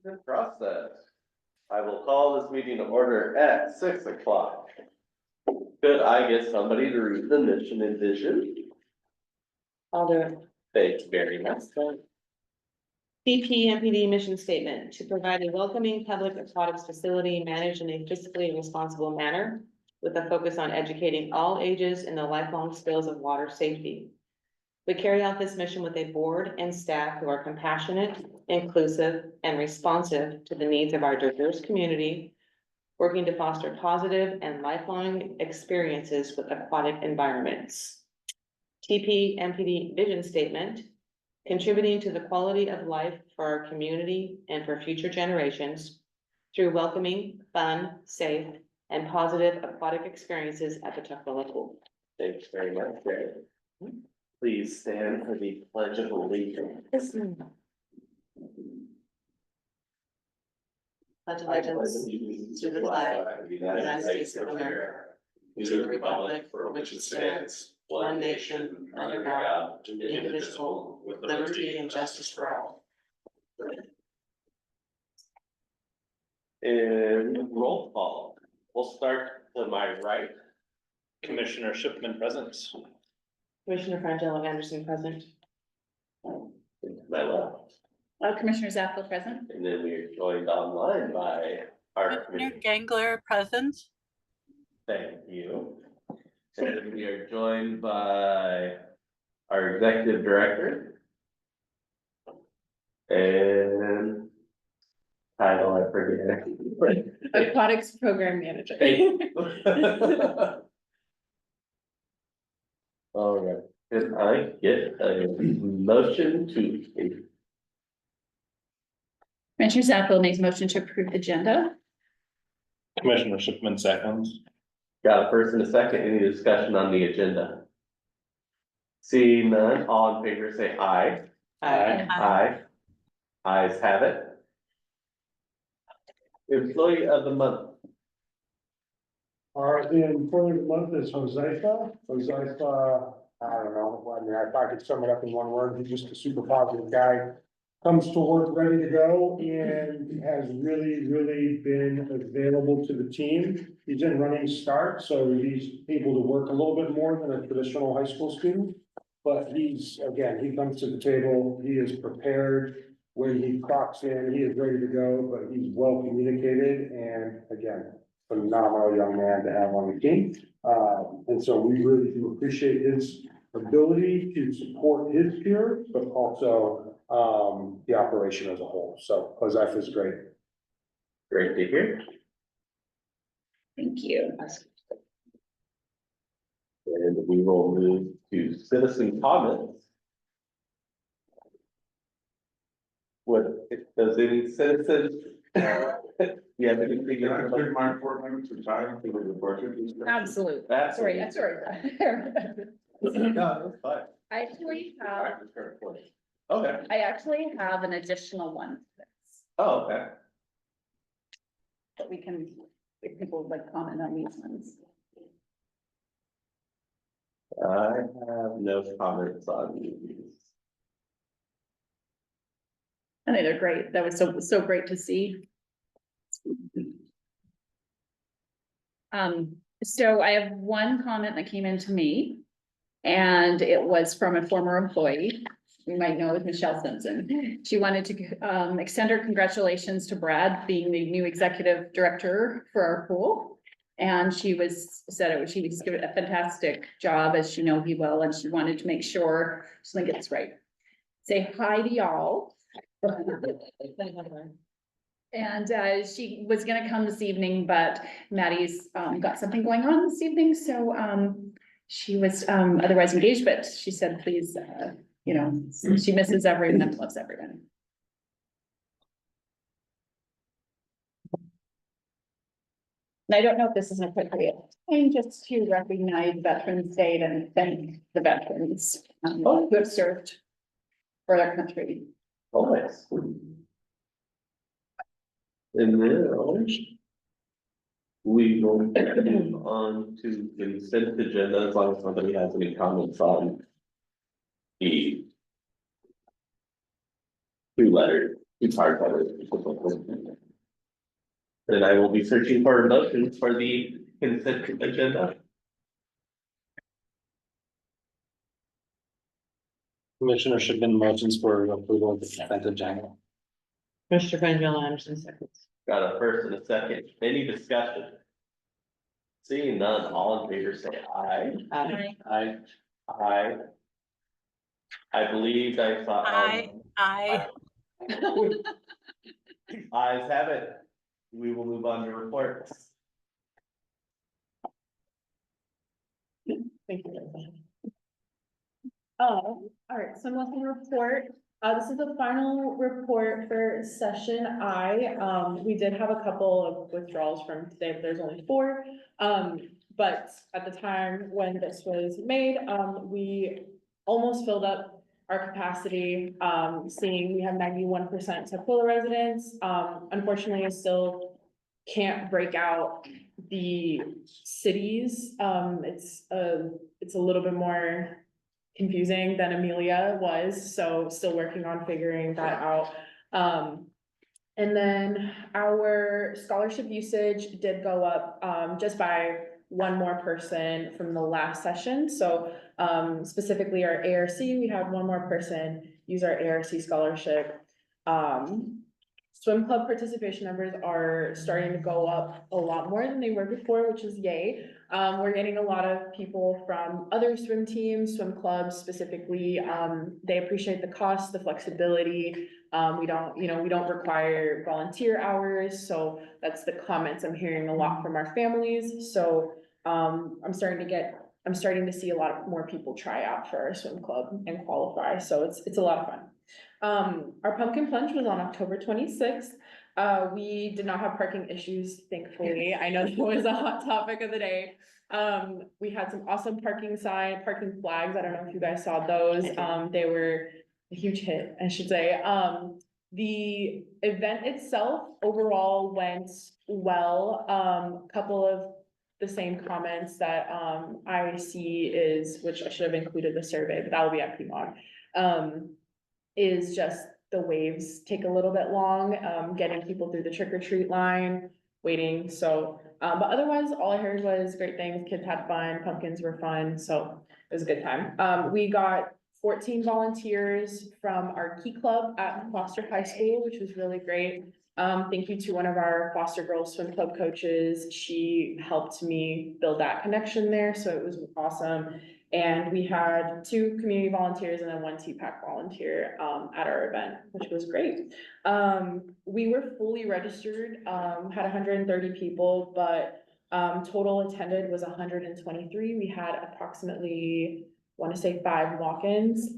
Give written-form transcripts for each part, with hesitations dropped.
Good process. I will call this meeting to order at 6 o'clock. Could I get somebody to read the mission and vision? I'll do it. Thank you very much. BPMPD mission statement to provide a welcoming public aquatics facility managed in a fiscally responsible manner with a focus on educating all ages in the lifelong skills of water safety. We carry out this mission with a board and staff who are compassionate, inclusive, and responsive to the needs of our diverse community, working to foster positive and lifelong experiences with aquatic environments. TPMPD vision statement, contributing to the quality of life for our community and for future generations through welcoming, fun, safe, and positive aquatic experiences at the Tukwila Pool. Thanks very much, Gary. Please stand for the pledge of allegiance. Pledge allegiance to the flag of the United States of America, to the republic for which it stands, one nation, under God, indivisible, with liberty and justice for all. And roll call. We'll start to my right. Commissioner Shipman present. Commissioner Frangella Anderson present. To my left. Commissioner Zappa present. And then we are joined online by our Commissioner committee. Gangler present. Thank you. And then we are joined by our executive director. And title, I forget. Aquatics Program Manager. All right, can I get a motion to, Commissioner Zappa makes a motion to approve the agenda. Commissioner Shipman seconds. got a first and a second, any discussion on the agenda? Seeing none, all in favor say aye. Aye. Ayes have it. Employee of the month. The employee of the month is Josefa. Josefa, I don't know, I mean, if I could sum it up in one word, he's just a super positive guy. Comes to work ready to go and has really been available to the team. He's in running start, so he's able to work a little bit more than a traditional high school student. But he's, again, he comes to the table, he is prepared. When he clocks in, he is ready to go, but he's well communicated and again, phenomenal young man to have on the team. And so we really do appreciate his ability to support his peers, but also the operation as a whole. So Joseph is great. Great to hear. Thank you. And we will move to citizen comments. What, does any citizen? You have anything? Can I take my 4 minutes of time for the report? Absolutely. That's. Sorry. No, that's fine. I actually All have, right, let's go for it. Okay, I actually have an additional one oh, okay. that we can, if people would like comment on these ones. I have no comments on these. I think they're great. That was so great to see. So I have one comment that came into me. And it was from a former employee, we might know as Michelle Simpson. She wanted to extend her congratulations to Brad being the new executive director for our pool. And she said she was doing a fantastic job, as you know he will, and she wanted to make sure, just let me get this right. Say hi to y'all. And she was gonna come this evening, but Maddie's got something going on this evening, so she was otherwise engaged, but she said, please, you know, she misses everyone and loves everyone. And I don't know if this is an appropriate thing, just to recognize Veterans Day and thank the veterans who have served for their country. Always. And then we will move on to consent agenda as long as somebody has any comments on the 2 letters It's hard, but then I will be searching for motions for the consent agenda. Commissioner Shipman motions for approval of the consent agenda. Mr. Franklin Anderson seconds. Got a first and a second, any discussion? Seeing none, all in favor say aye. Aye. Aye. I believe I saw. Aye. Ayes have it. We will move on to reports. Thank you. All right, so nothing report. This is the final report for session I. We did have a couple of withdrawals from today, but there's only 4. But at the time when this was made, we almost filled up our capacity. Seeing we have 91% Tukwila residents. Unfortunately, I still can't break out the cities. It's a little bit more confusing than Amelia was, so still working on figuring that out. And then our scholarship usage did go up, just by 1 more person from the last session. So, specifically our ARC, we had 1 more person use our ARC scholarship. Swim club participation numbers are starting to go up a lot more than they were before, which is yay. We're getting a lot of people from other swim teams, swim clubs specifically. They appreciate the cost, the flexibility. We don't require volunteer hours. So that's the comments I'm hearing a lot from our families. So, I'm starting to see a lot more people try out for our swim club and qualify. So it's a lot of fun. Our pumpkin punch was on October 26th. We did not have parking issues, thankfully. I know that was a hot topic of the day. We had some awesome parking flags. I don't know if you guys saw those. They were a huge hit, I should say. The event itself overall went well. Couple of the same comments that I see is, which I should have included the survey, but that will be at PMOG. Is just the waves take a little bit long, getting people through the trick or treat line, waiting. So, but otherwise, all I heard was great things. Kids had fun, pumpkins were fun, so it was a good time. We got 14 volunteers from our Key Club at Foster High School, which was really great. Thank you to one of our Foster Girls Swim Club coaches. She helped me build that connection there, so it was awesome. And we had 2 community volunteers and then 1 TPAC volunteer at our event, which was great. We were fully registered, had 130 people, but total attended was 123. We had approximately, I want to say 5 walk-ins,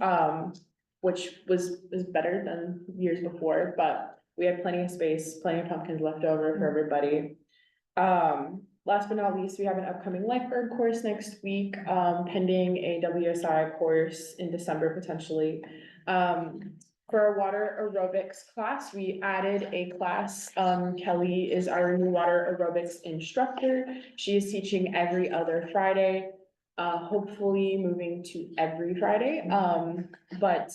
which was better than years before, but we had plenty of space, plenty of pumpkins left over for everybody. Last but not least, we have an upcoming lifeguard course next week, pending a WSI course in December potentially. For our water aerobics class, we added a class. Kelly is our new water aerobics instructor. She is teaching every other Friday, hopefully moving to every Friday. But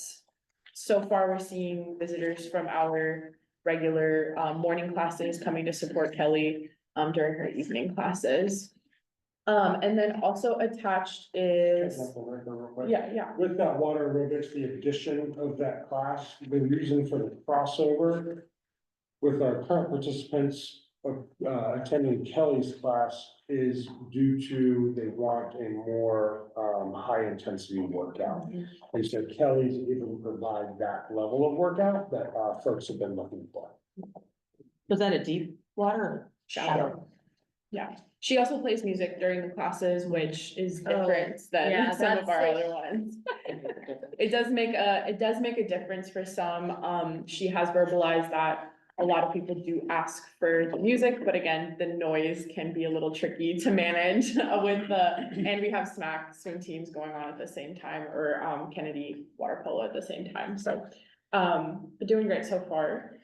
so far we're seeing visitors from our regular morning classes coming to support Kelly during her evening classes. And then also attached is, yeah. With that water aerobics, the addition of that class, the reason for the crossover with our current participants attending Kelly's class is due to they want a more high intensity workout. And so Kelly's able to provide that level of workout that folks have been looking for. Was that a deep water or shallow? Yeah, she also plays music during the classes, which is different than some of our other ones. It does make a difference for some. She has verbalized that a lot of people do ask for the music, but again, the noise can be a little tricky to manage with and we have SMAC swim teams going on at the same time, or Kennedy water polo at the same time. So, but doing great so far.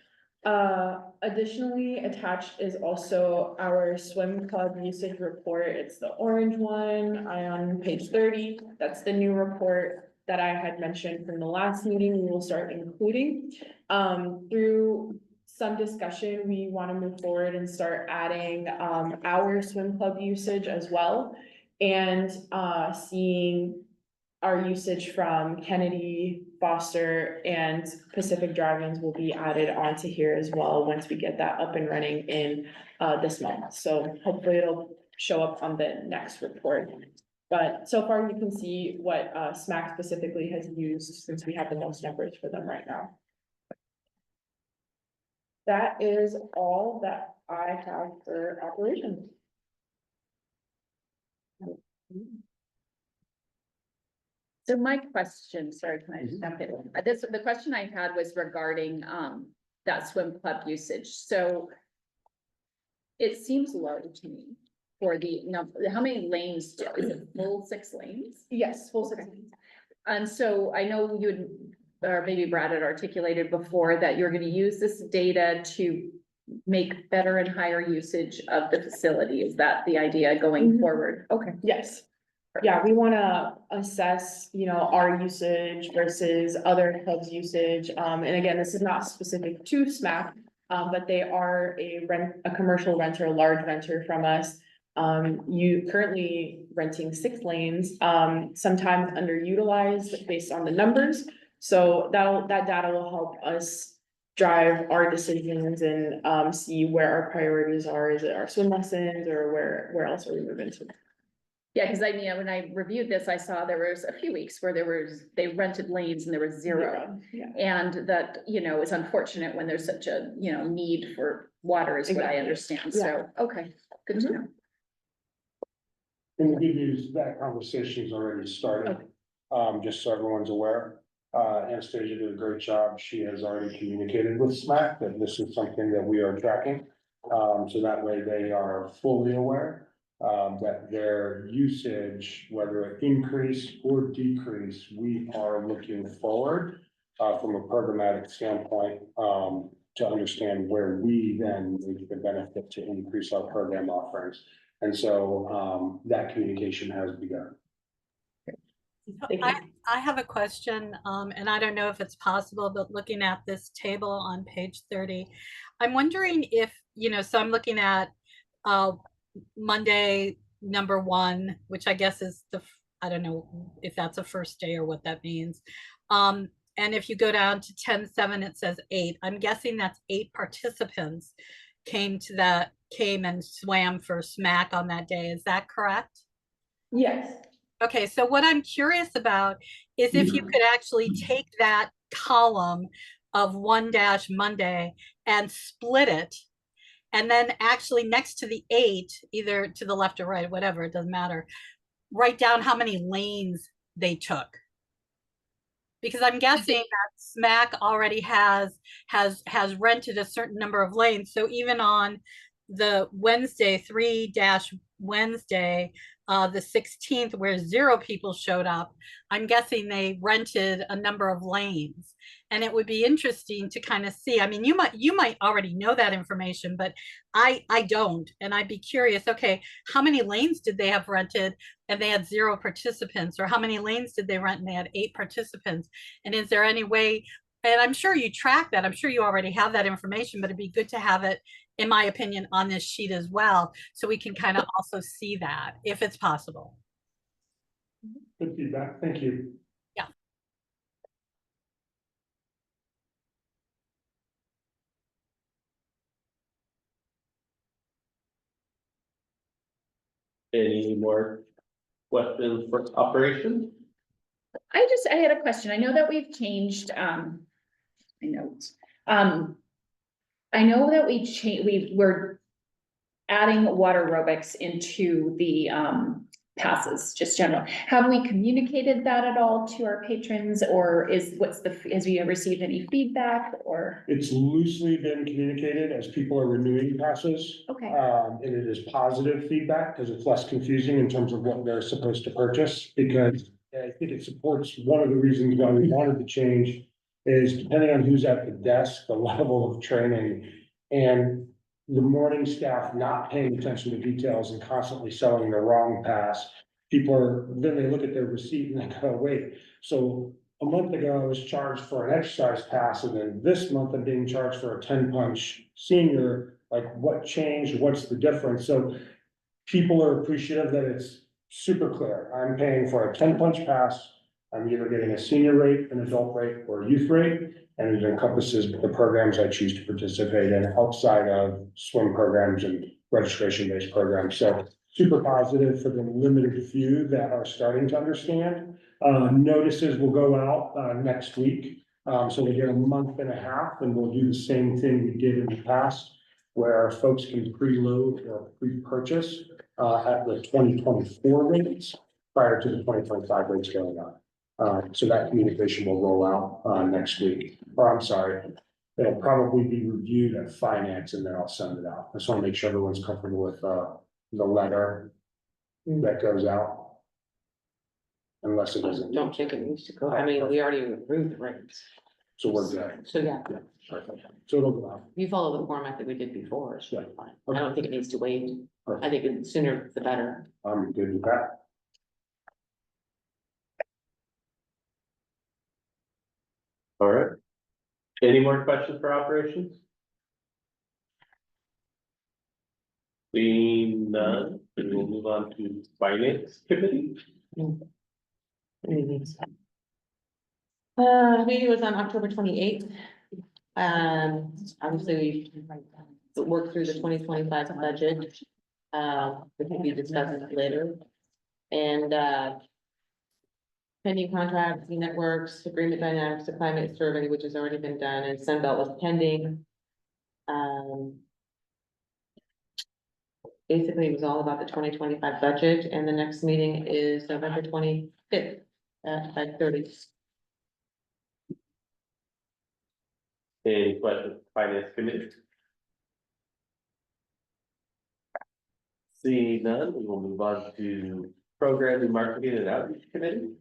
Additionally attached is also our swim club usage report. It's the orange one on page 30. That's the new report that I had mentioned from the last meeting, we will start including. Through some discussion, we want to move forward and start adding, our swim club usage as well. And, seeing our usage from Kennedy, Foster, and Pacific Drive-ins will be added onto here as well, once we get that up and running in, this month. So hopefully it'll show up on the next report. But so far you can see what, SMAC specifically has used, since we have the most numbers for them right now. That is all that I have for operations. So my question, sorry, can I just jump in? The question I had was regarding, that swim club usage, so. It seems low to me for the number, how many lanes, is it full 6 lanes? Yes, full 6. And so I know you'd, or maybe Brad had articulated before that you're gonna use this data to make better and higher usage of the facility. Is that the idea going Mhm. forward? Okay. Yes. Yeah, we wanna assess, our usage versus other clubs' usage. And again, this is not specific to SMAC, but they are a commercial renter, a large renter from us. You currently renting 6 lanes, sometimes underutilized based on the numbers. So that data will help us drive our decisions and, see where our priorities are. Is it our swim lessons, or where else are we moving to? Yeah, because I mean, when I reviewed this, I saw there was a few weeks where they rented lanes and there was 0. Yeah. And that, is unfortunate when there's such a, need for water is what I Exactly. understand. So, okay, good to know. And the good news, that conversation's already started, just so everyone's aware. Anastasia did a great job. She has already communicated with SMAC that this is something that we are tracking. So that way they are fully aware, that their usage, whether it increase or decrease, we are looking forward, from a programmatic standpoint, to understand where we then need the benefit to increase our program offerings. And so, that communication has begun. I have a question, and I don't know if it's possible, but looking at this table on page 30, I'm wondering if, so I'm looking at Monday, number 1, which I guess is I don't know if that's a first day or what that means. And if you go down to 10/7, it says 8. I'm guessing that's 8 participants came and swam for SMAC on that day. Is that correct? Yes. Okay, so what I'm curious about is if you could actually take that column of 1-Monday and split it, and then actually next to the 8, either to the left or right, whatever, it doesn't matter, write down how many lanes they took. Because I'm guessing that SMAC already has rented a certain number of lanes. So even on the Wednesday, 3-Wednesday, the 16th, where 0 people showed up, I'm guessing they rented a number of lanes. And it would be interesting to kind of see. I mean, you might already know that information, but I don't. And I'd be curious, okay, how many lanes did they have rented and they had 0 participants? Or how many lanes did they rent and they had 8 participants? And is there any way, and I'm sure you track that, I'm sure you already have that information, but it'd be good to have it, in my opinion, on this sheet as well, so we can kind of also see that, if it's possible. Good feedback. Thank you. Yeah. Any more questions for operations? I had a question. I know that we've changed, my notes. I know that we're adding water aerobics into the, passes, just general. Have we communicated that at all to our patrons, or has we received any feedback, or? It's loosely been communicated as people are renewing passes. Okay. And it is positive feedback because it's less confusing in terms of what they're supposed to purchase, because I think it supports one of the reasons why we wanted to change is depending on who's at the desk, the level of training and the morning staff not paying attention to details and constantly selling the wrong pass. Then they look at their receipt and they go, wait, So a month ago, I was charged for an exercise pass, and then this month I'm being charged for a 10-punch senior. Like, what changed? What's the difference? So people are appreciative that it's super clear. I'm paying for a 10-punch pass. I'm either getting a senior rate, an adult rate, or a youth rate, and it encompasses the programs I choose to participate in outside of swim programs and registration-based programs. So super positive for the limited few that are starting to understand. Notices will go out, next week. So they get a month and a half, and we'll do the same thing we did in the past, where folks can preload or pre-purchase, at the 2024 rates prior to the 2025 rates going on. So that communication will roll out, next week, or I'm sorry, it'll probably be reviewed at finance and then I'll send it out. I just want to make sure everyone's comfortable with, the letter that goes out. Unless it doesn't, Don't think it needs to go, I mean, we already approved the rates, so we're good. so yeah, Perfect. So it'll go out. you follow the format that we did before, it should be fine. I Okay. don't think it needs to wait, I think the sooner the better. I'm good with that. All right. Any more questions for operations? Seeing none, then we'll move on to finance committee. Meeting was on October 28th. Obviously, we worked through the 2025 budget. We can be discussing it later. And, pending contracts, networks, agreement dynamics, the climate survey, which has already been done, and Sunbelt was pending. Basically, it was all about the 2025 budget, and the next meeting is November 25th at 5:30. Any questions, for finance committee? Seeing none, we will move on to programming, marketing and outreach committee.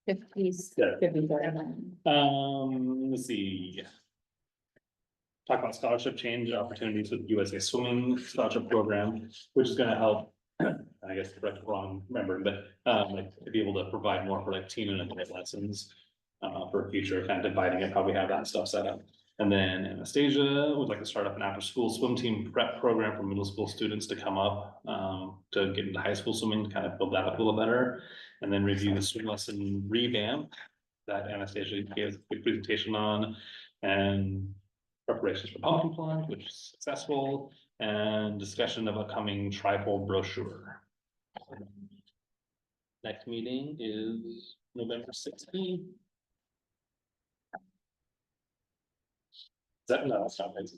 If please, Yeah. give me that. Let's see. Talk about scholarship change opportunities with USA Swimming Scholarship Program, which is gonna help. I guess correct or wrong, remember, but like to be able to provide more for like teen and adult lessons. For future, kind of dividing it, how we have that stuff set up. And then Anastasia would like to start up an after-school swim team prep program for middle school students to come up. To get into high school swimming, to kind of build that up a little better. And then review the swim lesson revamp that Anastasia gave a good presentation on. And preparations for pumpkin plunge, which is successful, and discussion of upcoming tripod brochure. Next meeting is November 16th. Is that, no, that's not right.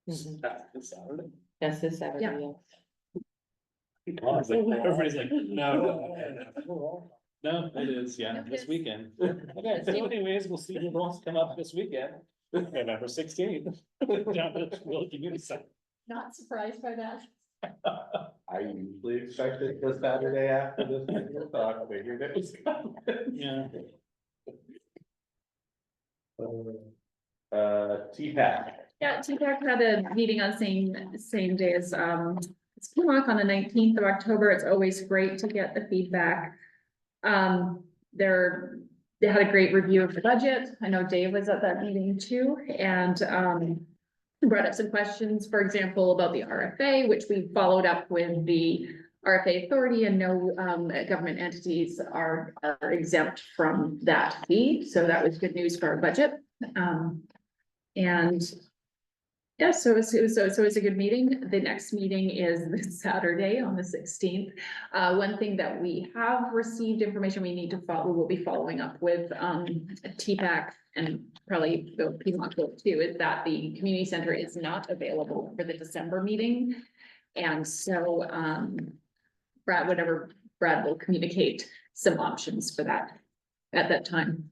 That's Saturday. That's this Saturday, Yeah. yes. Oh, it's like, everybody's like, no, no, it is, yeah, No, this it's- weekend. Okay, so anyways, we'll see who wants to come up this weekend, November 16th. Down at the Will Community Center. Not surprised by that. I usually expect it this Saturday after this, so I figured it was coming. Yeah. TPAC. Yeah, TPAC had a meeting on same day as, it's Pillock on the 19th of October. It's always great to get the feedback. They had a great review of the budget. I know Dave was at that meeting too, and, brought up some questions, for example, about the RFA, which we followed up with the RFA authority, and no, government entities are exempt from that fee. So that was good news for our budget. And yeah, so it's a good meeting. The next meeting is this Saturday on the 16th. One thing that we have received information we need to follow, we'll be following up with TPAC and probably the Piedmont too, is that the community center is not available for the December meeting. And so Brad will communicate some options for that at that time.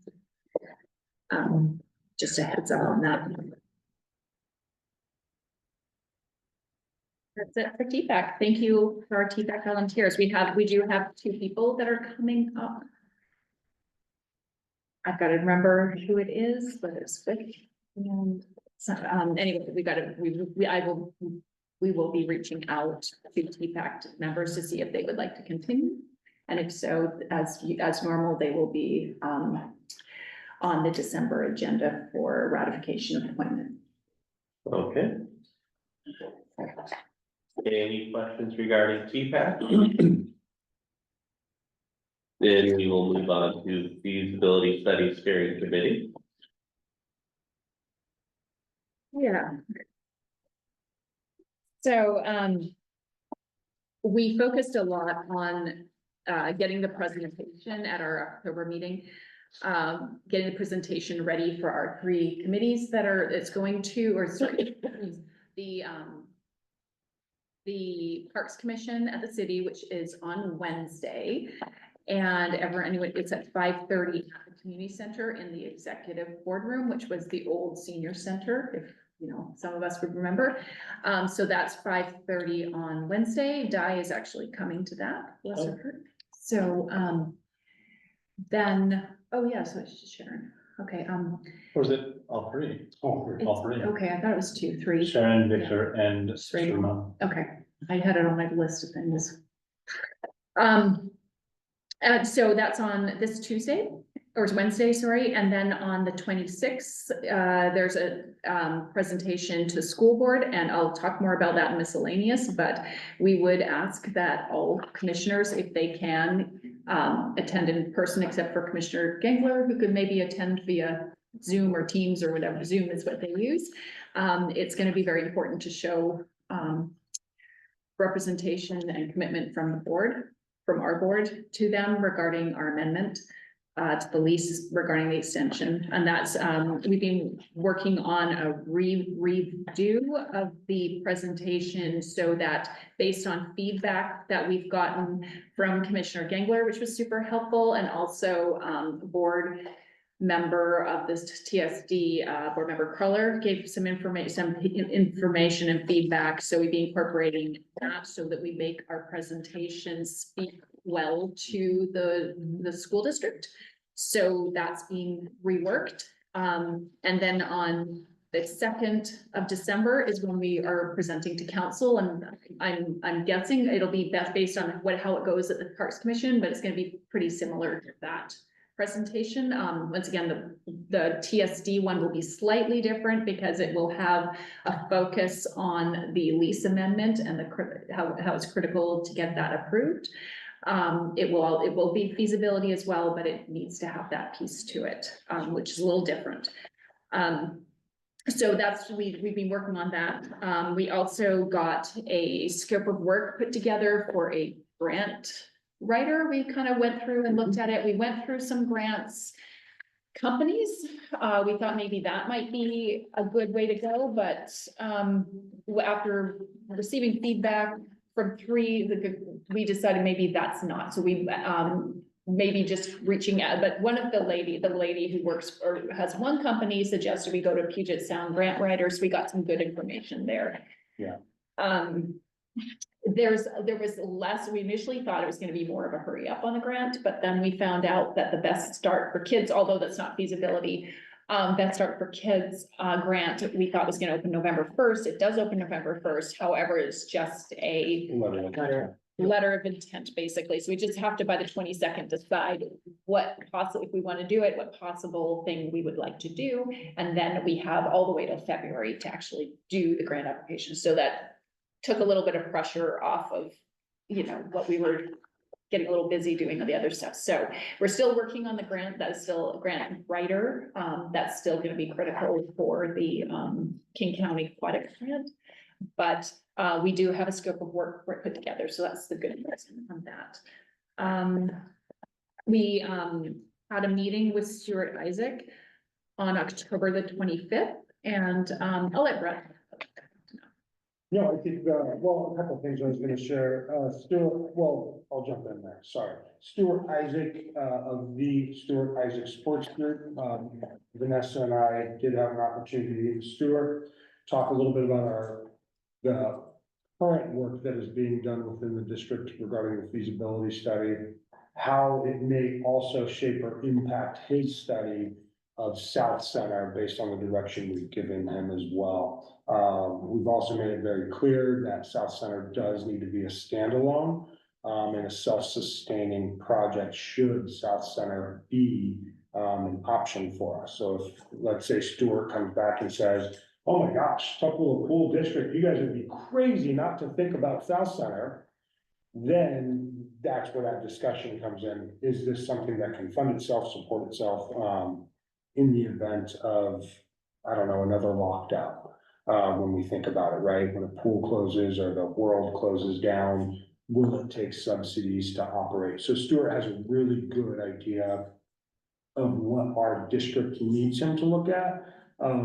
Just a heads up on that. That's it for TPAC. Thank you for our TPAC volunteers. We do have 2 people that are coming up. I've got to remember who it is, but it's quick. And so, anyway, we will be reaching out to TPAC members to see if they would like to continue. And if so, as normal, they will be, on the December agenda for ratification appointment. Okay. Any questions regarding TPAC? Then we will move on to feasibility study steering committee. Yeah. So, we focused a lot on, getting the presentation at our October meeting. Getting the presentation ready for our 3 committees that it's going to, or sorry, the Parks Commission at the city, which is on Wednesday. And anyway, it's at 5:30 at the community center in the executive boardroom, which was the old senior center, if you know, some of us would remember. So that's 5:30 on Wednesday. Di is actually coming to that. Bless her heart. So, then, oh yeah, so it's just Sharon. Okay, Or is it all 3? All 3. okay, I thought it was 2, 3. Sharon, Victor, and Shrema. Shrema. Okay, I had it on my list of things. And so that's on this Tuesday, or it's Wednesday, sorry, and then on the 26th, there's a presentation to school board, and I'll talk more about that in miscellaneous, but we would ask that all commissioners, if they can, attend in person, except for Commissioner Gengler, who could maybe attend via Zoom or Teams or whatever. Zoom is what they use. It's going to be very important to show representation and commitment from the board, from our board to them regarding our amendment to the lease regarding the extension. And that's, we've been working on a redo of the presentation so that based on feedback that we've gotten from Commissioner Gengler, which was super helpful, and also board member of this TSD, board member Cruller gave some information and feedback. So we've been incorporating that so that we make our presentations speak well to the school district. So that's being reworked. And then on the 2nd of December is when we are presenting to council, and I'm guessing it'll be best based on how it goes at the Parks Commission, but it's going to be pretty similar to that presentation. Once again, the TSD one will be slightly different because it will have a focus on the lease amendment and how it's critical to get that approved. It will be feasibility as well, but it needs to have that piece to it, which is a little different. So that's, we've been working on that. We also got a scope of work put together for a grant writer. We kind of went through and looked at it. We went through some grants companies. We thought maybe that might be a good way to go, but after receiving feedback from 3, we decided maybe that's not. So we maybe just reaching out, but one of the lady who works or has one company suggested we go to Puget Sound grant writers. We got some good information there. Yeah. There was less, we initially thought it was going to be more of a hurry up on the grant, but then we found out that the best start for kids, although that's not feasibility, best start for kids grant, we thought was going to open November 1st. It does open November 1st. However, it's just a letter of intent, basically. So we just have to, by the 22nd, decide what possible, if we want to do it, what possible thing we would like to do. And then we have all the way till February to actually do the grant application. So that took a little bit of pressure off of, you know, what we were getting a little busy doing the other stuff. So we're still working on the grant. That is still a grant writer. That's still going to be critical for the King County Aquatic Grant. But we do have a scope of work put together. So that's the good news on that. We had a meeting with Stuart Isaac on October the 25th. And I'll let Brett. No, I think, well, a couple of things I was gonna share, Stuart, well, I'll jump in there, sorry. Stuart Isaac, of the Stuart Isaac Sports Group, Vanessa and I did have an opportunity to meet with Stuart, talk a little bit about the current work that is being done within the district regarding the feasibility study, how it may also shape or impact his study of South Center based on the direction we've given him as well. We've also made it very clear that South Center does need to be a standalone and a self-sustaining project should South Center be an option for us. So if, let's say Stuart comes back and says, oh my gosh, Tuckahoe Pool District, you guys would be crazy not to think about South Center. Then that's where that discussion comes in. Is this something that can fund itself, support itself, in the event of, I don't know, another lockdown? When we think about it, right? When a pool closes or the world closes down, will it take subsidies to operate? So Stuart has a really good idea of what our district needs him to look at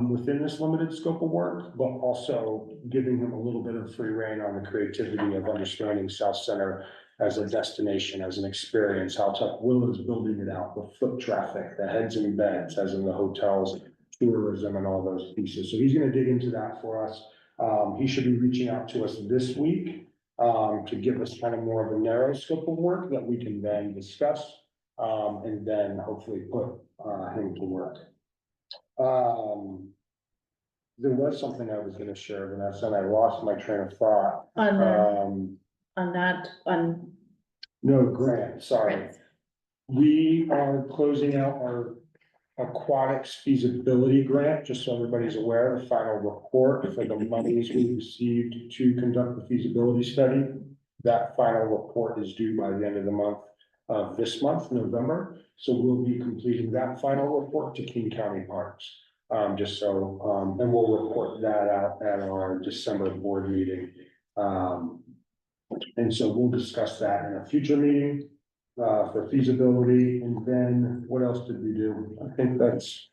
within this limited scope of work, but also giving him a little bit of free rein on the creativity of understanding South Center as a destination, as an experience, how Tuckahoe is building it out, the foot traffic, the heads and beds, as in the hotels, tourism and all those pieces. So he's gonna dig into that for us. He should be reaching out to us this week to give us kind of more of a narrow scope of work that we can then discuss and then hopefully put him to work. There was something I was gonna share, Vanessa, and I lost my train of thought. No, grant, sorry. Grants. We are closing out our aquatics feasibility grant, just so everybody's aware, the final report for the monies we received to conduct the feasibility study. That final report is due by the end of the month, this month, November. So we'll be completing that final report to King County Parks. Just so, and we'll report that out at our December board meeting. And so we'll discuss that in a future meeting for feasibility. And then what else did we do? I think that's,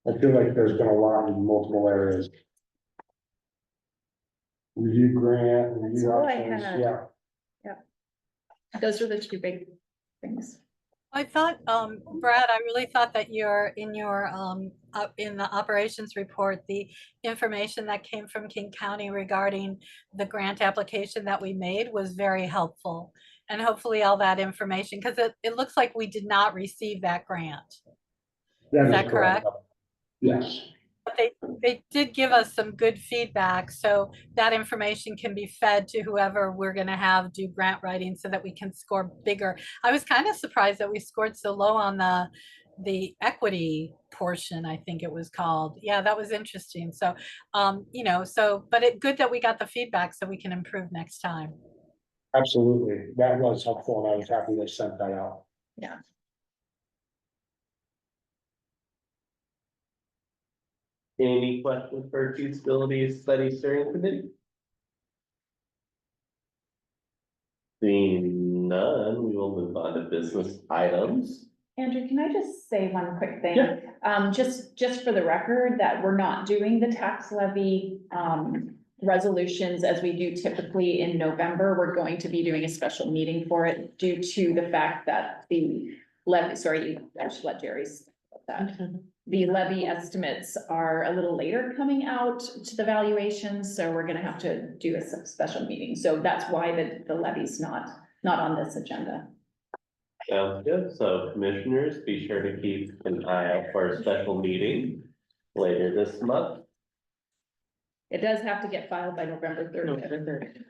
I feel like there's been a lot in multiple areas. Review grant, review That's all I options, had. yeah. Those are the two big things. I thought, Brad, I really thought that in the operations report, the information that came from King County regarding the grant application that we made was very helpful. And hopefully all that information, because it looks like we did not receive that grant. Is that correct? Yes. But they did give us some good feedback, so that information can be fed to whoever we're gonna have do grant writing so that we can score bigger. I was kind of surprised that we scored so low on the equity portion, I think it was called. Yeah, that was interesting. So, you know, but good that we got the feedback so we can improve next time. Absolutely. That was helpful and I was happy they sent that out. Yeah. Any questions for feasibility study steering committee? Seeing none, we will move on to business items. Andrew, can I just say one quick thing? Yeah. Just for the record, that we're not doing the tax levy, resolutions as we do typically in November. We're going to be doing a special meeting for it due to the fact that the levy, sorry, I should let Jerry say that. The levy estimates are a little later coming out to the valuations, so we're gonna have to do a special meeting. So that's why the levy's not on this agenda. Sounds good. So commissioners, be sure to keep an eye out for a special meeting later this month. It does have to get filed by November 30th.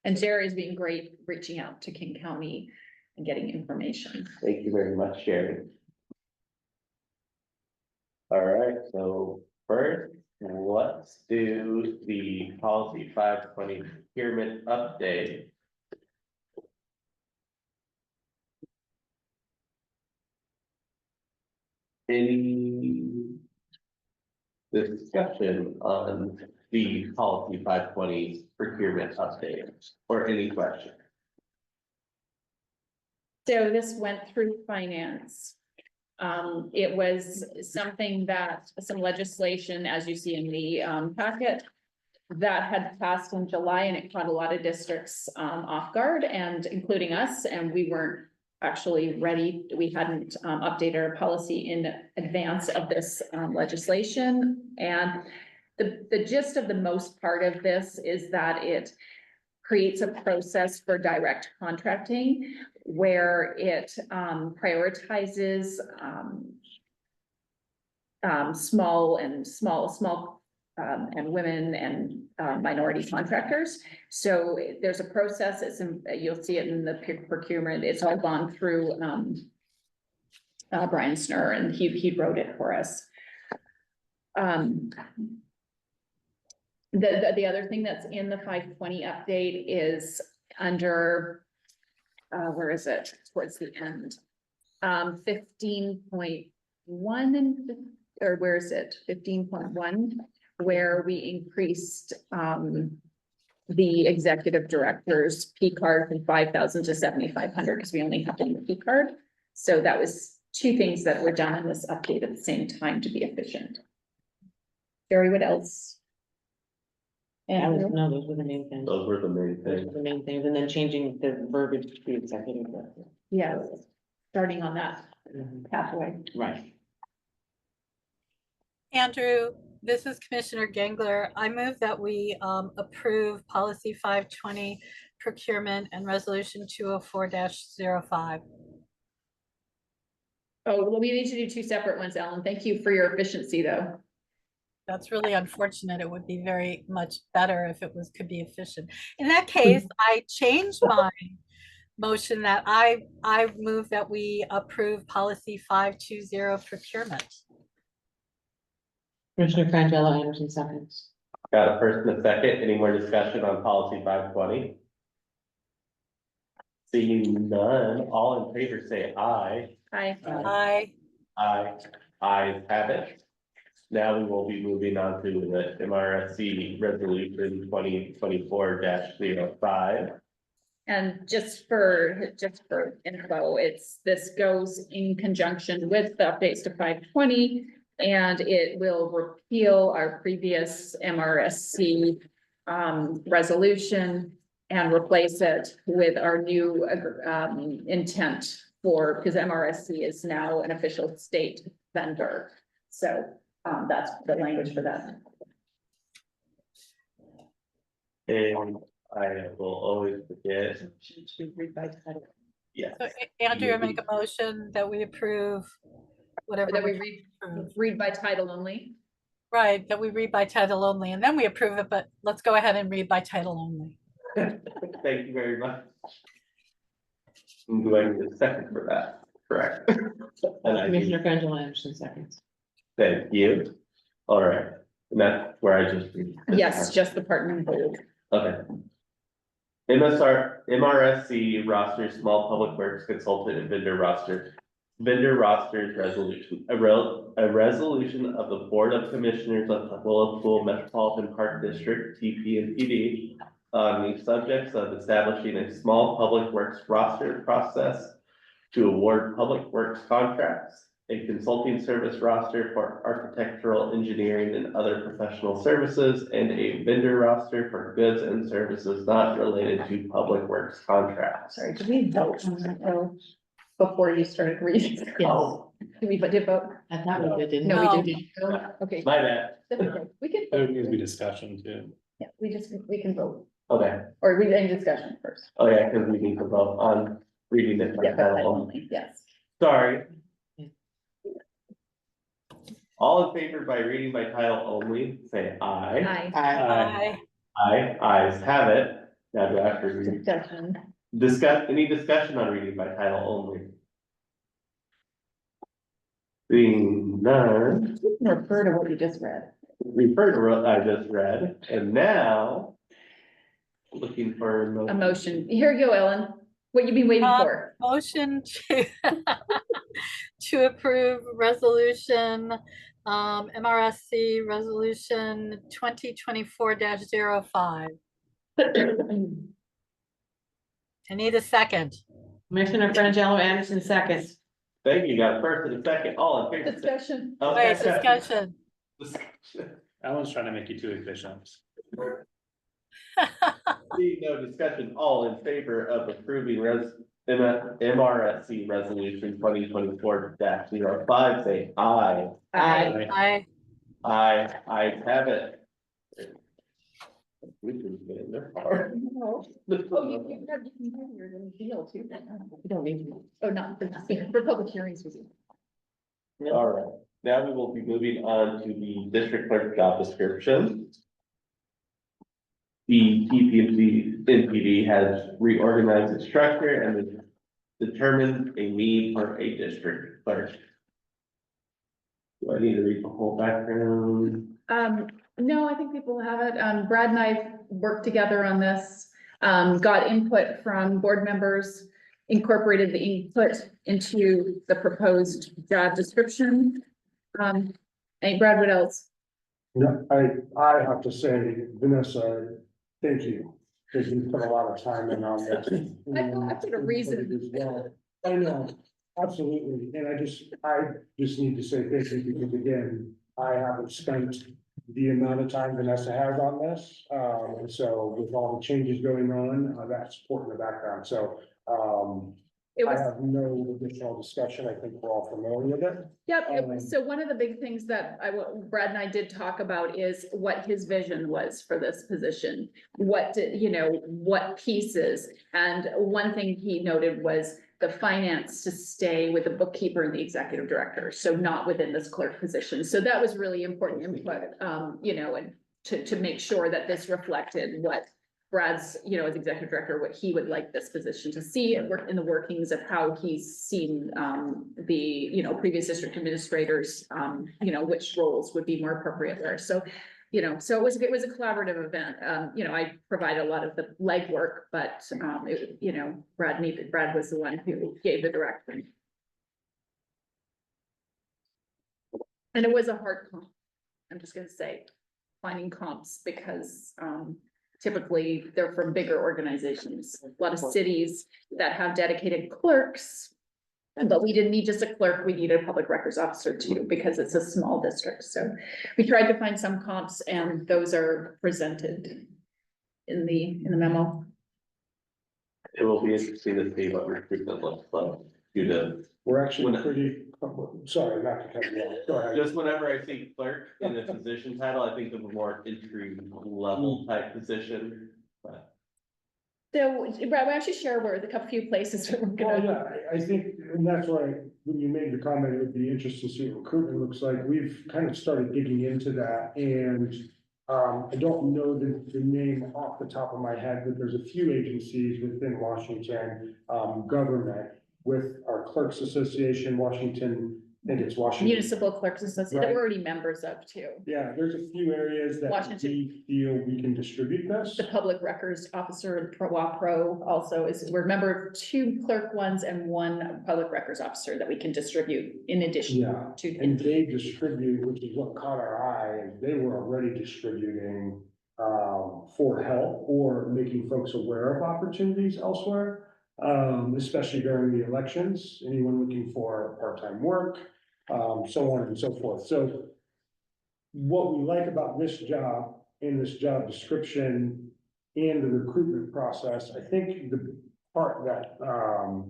And Jerry's being great reaching out to King County and getting information. Thank you very much, Sherry. All right, so first, let's do the policy 520 procurement update. Any discussion on the policy 520 procurement update or any questions? So this went through finance. It was something that, some legislation, as you see in the packet, that had passed in July and it caught a lot of districts off guard and including us, and we weren't actually ready. We hadn't updated our policy in advance of this legislation. And the gist of the most part of this is that it creates a process for direct contracting where it prioritizes small and women and minority contractors. So there's a process, you'll see it in the procurement, it's all gone through Brian Snur, and he wrote it for us. The other thing that's in the 520 update is under, where is it? Towards the end. 15.1 or where is it? 15.1, where we increased the executive director's P card from 5,000 to 7,500 because we only have one P card. So that was two things that were done in this update at the same time to be efficient. Jerry, what else? And No, those were the main things. Those were the main Those things. were the main things, and then changing the verbiage to the executive director. yeah, starting on that pathway. Right. Andrew, this is Commissioner Gengler. I move that we approve policy 520 procurement and resolution 204-05. Oh, well, we need to do two separate ones, Ellen. Thank you for your efficiency, though. That's really unfortunate. It would be very much better if could be efficient. In that case, I changed my motion that I move that we approve policy 520 procurement. Commissioner Frangella Anderson seconds. Got a first and a second. Any more discussion on policy 520? Seeing none, all in favor say aye. Hi. Aye. Aye. Ayes have it. Now we will be moving on to the MRSC resolution 2024-05. And just for info, this goes in conjunction with the updates to 520. And it will repeal our previous MRSC resolution and replace it with our new intent because MRSC is now an official state vendor. So that's the language for that. And I will always forget. To read by title. Yes. So Andrew, I make a motion that we approve whatever. That we we approve. read by title only. Right, that we read by title only, and then we approve it, but let's go ahead and read by title only. Thank you very much. Do I need a second for that? Correct. And I do. Commissioner Frangella Anderson seconds. Thank you. All right, and that's where I just. read this Yes, part. just the part in bold. Okay. MRSC roster, small public works consultant and vendor roster. Vendor rosters resolution, a resolution of the Board of Commissioners of the Willow Pool Metropolitan Park District, TP and PD, on the subjects of establishing a small public works roster process to award public works contracts, a consulting service roster for architectural, engineering, and other professional services, and a vendor roster for goods and services not related to public works contracts. Sorry, did we vote on that though? Before you started reading? Oh, Did we vote? I thought we did, didn't we? No, No. we didn't. Okay. my bad. That's okay. We can, There needs to be discussion too. yeah, we can vote, Okay, or we need discussion first. oh yeah, because we need to vote on reading it by Yeah, but title only. only, yes. Sorry. All in favor by reading by title only, say aye. Aye. Aye. Aye, ayes have it. Now do I have to read, Discussion. any discussion on reading by title only? Being none, Refer to what you just read. refer to what I just read, and now. Looking for A motion. Here you go, Ellen. What you been waiting for? Motion to to approve resolution, MRSC resolution 2024-05. I need a second. Commissioner Frangella Anderson seconds. Thank you, got a first and a second, all in favor. Discussion. Oh, Wait, discussion. Discussion. Alan's trying to make you too efficient. Seeing no discussion, all in favor of approving MRSC resolution 2024-05, say aye. I, Aye, have it. We can get in there. You don't need. Oh, not for public hearings. All right, now we will be moving on to the district clerk job description. The NPD has reorganized its structure and determined a need for a district clerk. Do I need to read the whole background? No, I think people have it. Brad and I worked together on this, got input from board members, incorporated the input into the proposed job description. Hey, Brad, what else? No, I have to say, Vanessa, thank you, because you put a lot of time in on this. I put a reason. As well. I know, absolutely, and I just need to say thank you, because again, I haven't spent the amount of time Vanessa has on this, and so with all the changes going on, that support in the background, so, It I was. have no additional discussion, I think we're all familiar with it. Yep, so one of the big things that Brad and I did talk about is what his vision was for this position. What pieces, and one thing he noted was the finance to stay with the bookkeeper and the executive director, so not within this clerk position. So that was really important input, and to make sure that this reflected what Brad's, as executive director, what he would like this position to see and work in the workings of how he's seen the, previous district administrators, which roles would be more appropriate there. So, so it was a collaborative event. I provided a lot of the legwork, but Brad was the one who gave the direction. And it was a hard comp. I'm just gonna say, finding comps because typically they're from bigger organizations, a lot of cities that have dedicated clerks. But we didn't need just a clerk, we needed a public records officer too, because it's a small district. So we tried to find some comps and those are presented in the memo. It will be interesting to see what recruitment looks like due to, We're actually pretty, sorry, not to cut you off, go ahead. just whenever I see clerk in the position title, I think of a more entry level type position, but. So Brad, we actually share where the few places that we're Well, gonna. yeah, I think, and that's why, when you made the comment, it would be interesting to see what recruitment looks like, we've kind of started digging into that, and I don't know the name off the top of my head, but there's a few agencies within Washington, government, with our Clerks Association, Washington, I think it's Washington. Municipal Clerks Association, that Right. we're already members of too. Yeah, there's a few areas that Washington. we feel we can distribute this. The public records officer, WAPRO also we're a member of 2 clerk ones and 1 public records officer that we can distribute in addition Yeah, to. and they distribute, which is what caught our eye, and they were already distributing for help or making folks aware of opportunities elsewhere, especially during the elections, anyone looking for part-time work, so on and so forth. So what we like about this job and this job description and the recruitment process, I think the part that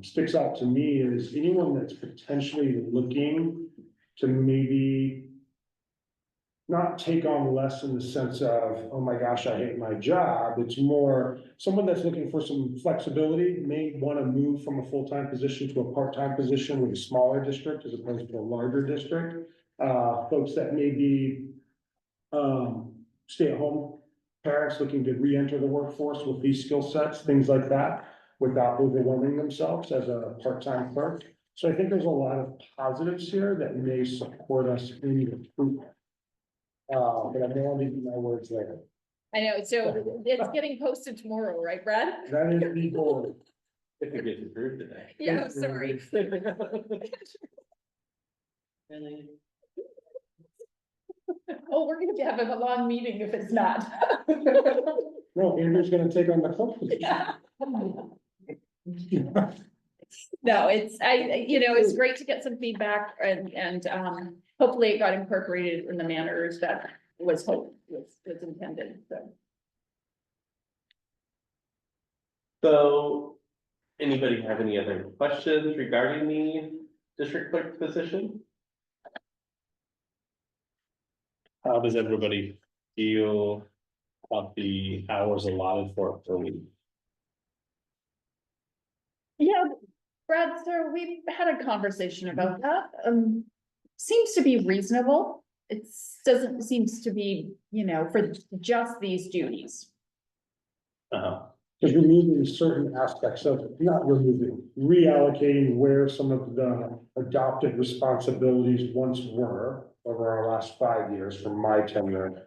sticks out to me is anyone that's potentially looking to maybe not take on less in the sense of, oh my gosh, I hate my job. It's more someone that's looking for some flexibility, may want to move from a full-time position to a part-time position with a smaller district as opposed to a larger district. Folks that may be stay-at-home parents looking to re-enter the workforce with these skill sets, things like that, without overwhelming themselves as a part-time clerk. So I think there's a lot of positives here that may support us in the recruitment. But I'm gonna leave my words there. I know, so it's getting posted tomorrow, right, Brad? That is the goal. If it gets approved today. Yeah, I'm sorry. Really? Oh, we're gonna have a long meeting if it's not. No, Andrew's gonna take on the clerk position. Yeah. No, it's great to get some feedback and hopefully it got incorporated in the manners that was intended, so. So, anybody have any other questions regarding the district clerk position? How does everybody feel about the hours allotted for it per week? Yeah, Brad, so we've had a conversation about that. Seems to be reasonable. It doesn't, seems to be, for just these duties. Just removing certain aspects of, not removing, reallocating where some of the adopted responsibilities once were over our last 5 years from my tenure.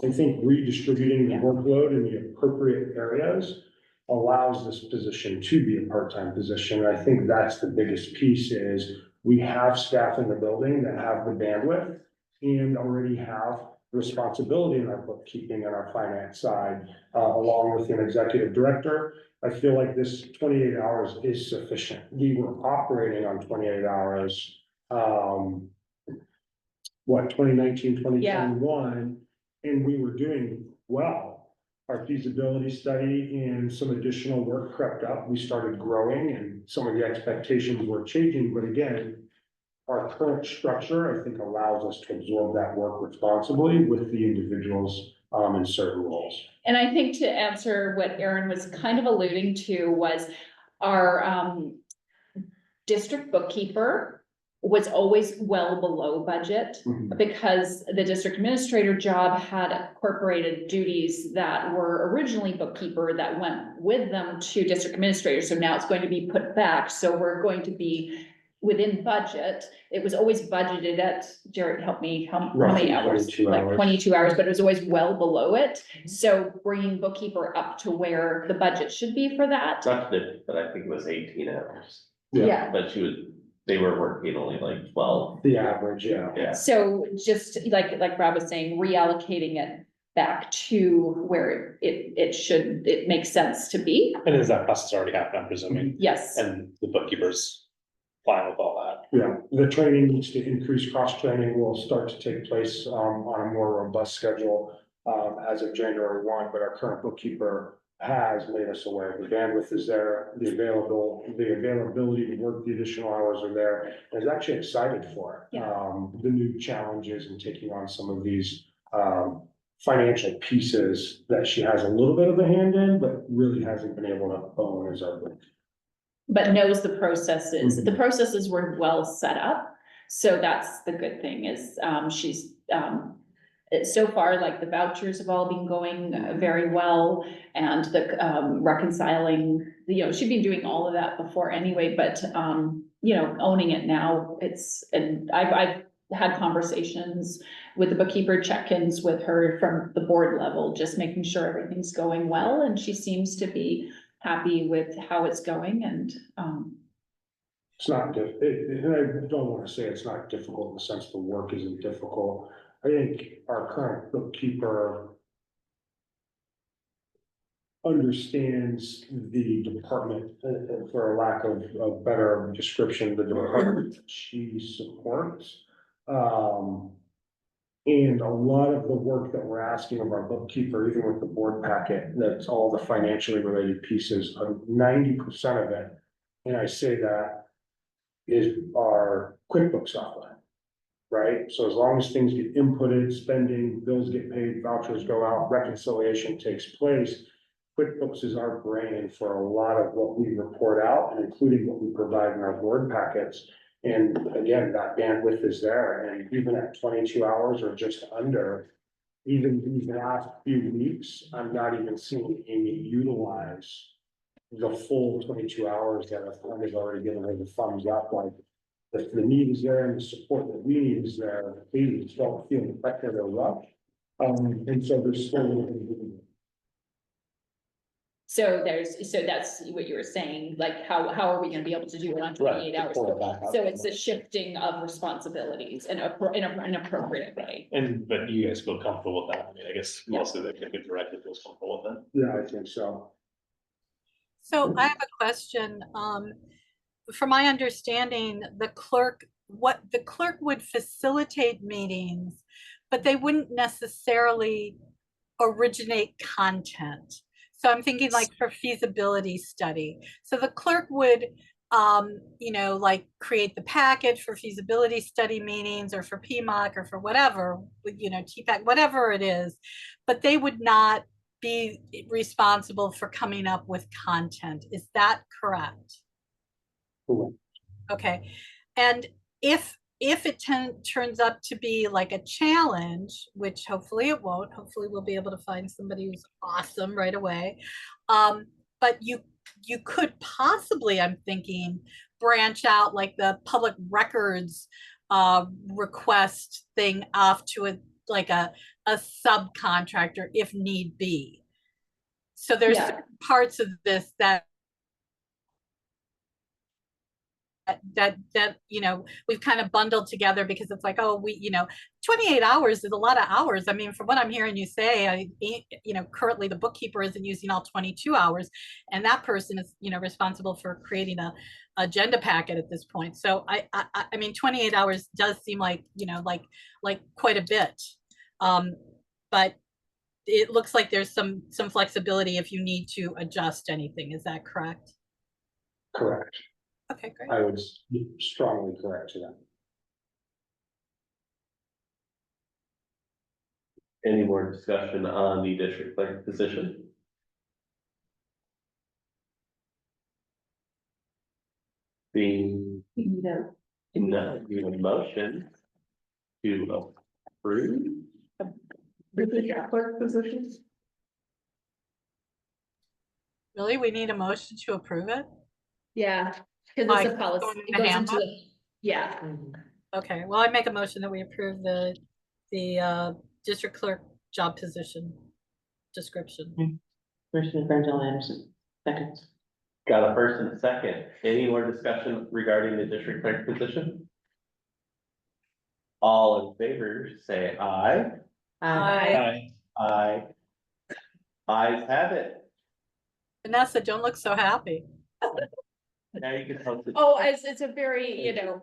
I think redistributing the workload in the appropriate areas allows this position to be a part-time position. I think that's the biggest piece is we have staff in the building that have the bandwidth and already have responsibility in our bookkeeping and our finance side, along with an executive director. I feel like this 28 hours is sufficient. We were operating on 28 hours, 2019, 2021, and we were doing well. Our feasibility study and some additional work crept up. We started growing and some of the expectations were changing, but again, our current structure, I think, allows us to absorb that work responsibly with the individuals in certain roles. And I think to answer what Erin was kind of alluding to was our district bookkeeper was always well below budget because the district administrator job had incorporated duties that were originally bookkeeper that went with them to district administrator. So now it's going to be put back. So we're going to be within budget. It was always budgeted at, Jared, help me, how many hours? 22 Like hours. 22 hours, but it was always well below it. So bringing bookkeeper up to where the budget should be for that. Not that, but I think it was 18 hours, Yeah. but they were working only like 12. The average, yeah. Yeah. So just like Rob was saying, reallocating it back to where it makes sense to be. And is that process already happened, I'm presuming? Yes. And the bookkeeper's fine with all that? Yeah, the training needs to increase, cross-training will start to take place on a more robust schedule as of January 1, but our current bookkeeper has made us aware the bandwidth is there, the availability to work the additional hours are there, and is actually excited for it. The new challenges in taking on some of these financial pieces that she has a little bit of a hand in, but really hasn't been able to own as our bookkeeper. But knows the processes. The processes were well set up. So that's the good thing is, she's, so far, like the vouchers have all been going very well and the, reconciling, she'd been doing all of that before anyway, but, owning it now, and I've had conversations with the bookkeeper, check-ins with her from the board level, just making sure everything's going well. And she seems to be happy with how it's going and, It's not and I don't want to say it's not difficult in the sense the work isn't difficult. I think our current bookkeeper understands the department, for a lack of a better description, the department that she supports. And a lot of the work that we're asking of our bookkeeper, even with the board packet, that's all the financially related pieces, 90% of it, and I say that is our QuickBooks software, right? So as long as things get inputted, spending, bills get paid, vouchers go out, reconciliation takes place, QuickBooks is our brain for a lot of what we report out, and including what we provide in our board packets. And again, that bandwidth is there, and even at 22 hours or just under, even these last few weeks, I'm not even seeing Amy utilize the full 22 hours that I've already given her the thumbs up, like the need is there and the support that we need is there. Please don't feel the pressure to rush. And so there's still. so that's what you were saying, like, how are we gonna be able to do it on 28 hours? So it's a shifting of responsibilities in an appropriate way. But you guys feel comfortable with that? I mean, I guess mostly the director feels comfortable with it. Yeah, I think so. So I have a question. From my understanding, the clerk would facilitate meetings, but they wouldn't necessarily originate content. So I'm thinking like for feasibility study. So the clerk would, you know, like create the package for feasibility study meetings or for PMOC or for whatever, you know, TPAC, whatever it is. But they would not be responsible for coming up with content. Is that correct? Correct. Okay, and if it turns up to be like a challenge, which hopefully it won't, hopefully we'll be able to find somebody who's awesome right away. But you could possibly, I'm thinking, branch out like the public records request thing off to a subcontractor if need be. So there's Yeah. parts of this that you know we've kind of bundled together because it's like, oh, we, you know, 28 hours is a lot of hours. I mean, from what I'm hearing you say, you know, currently the bookkeeper isn't using all 22 hours, and that person is, you know, responsible for creating a agenda packet at this point. So I mean, 28 hours does seem like, you know, like quite a bit. But it looks like there's some flexibility if you need to adjust anything. Is that correct? Correct. Okay, great. I would strongly correct to that. Any more discussion on the district clerk position? Being No. no, you have a motion to approve the district clerk position? Really, we need a motion to approve it? Yeah, because Like, it's a policy. going in It the goes into handbook? the, yeah. Okay, well, I make a motion that we approve the district clerk job position description. Commissioner Brandon Anderson, second. Got a first and a second. Any more discussion regarding the district clerk position? All in favor, say aye. Aye. Aye. Ayes have it. Vanessa, don't look so happy. Now you can help. Oh, it's a very, you know,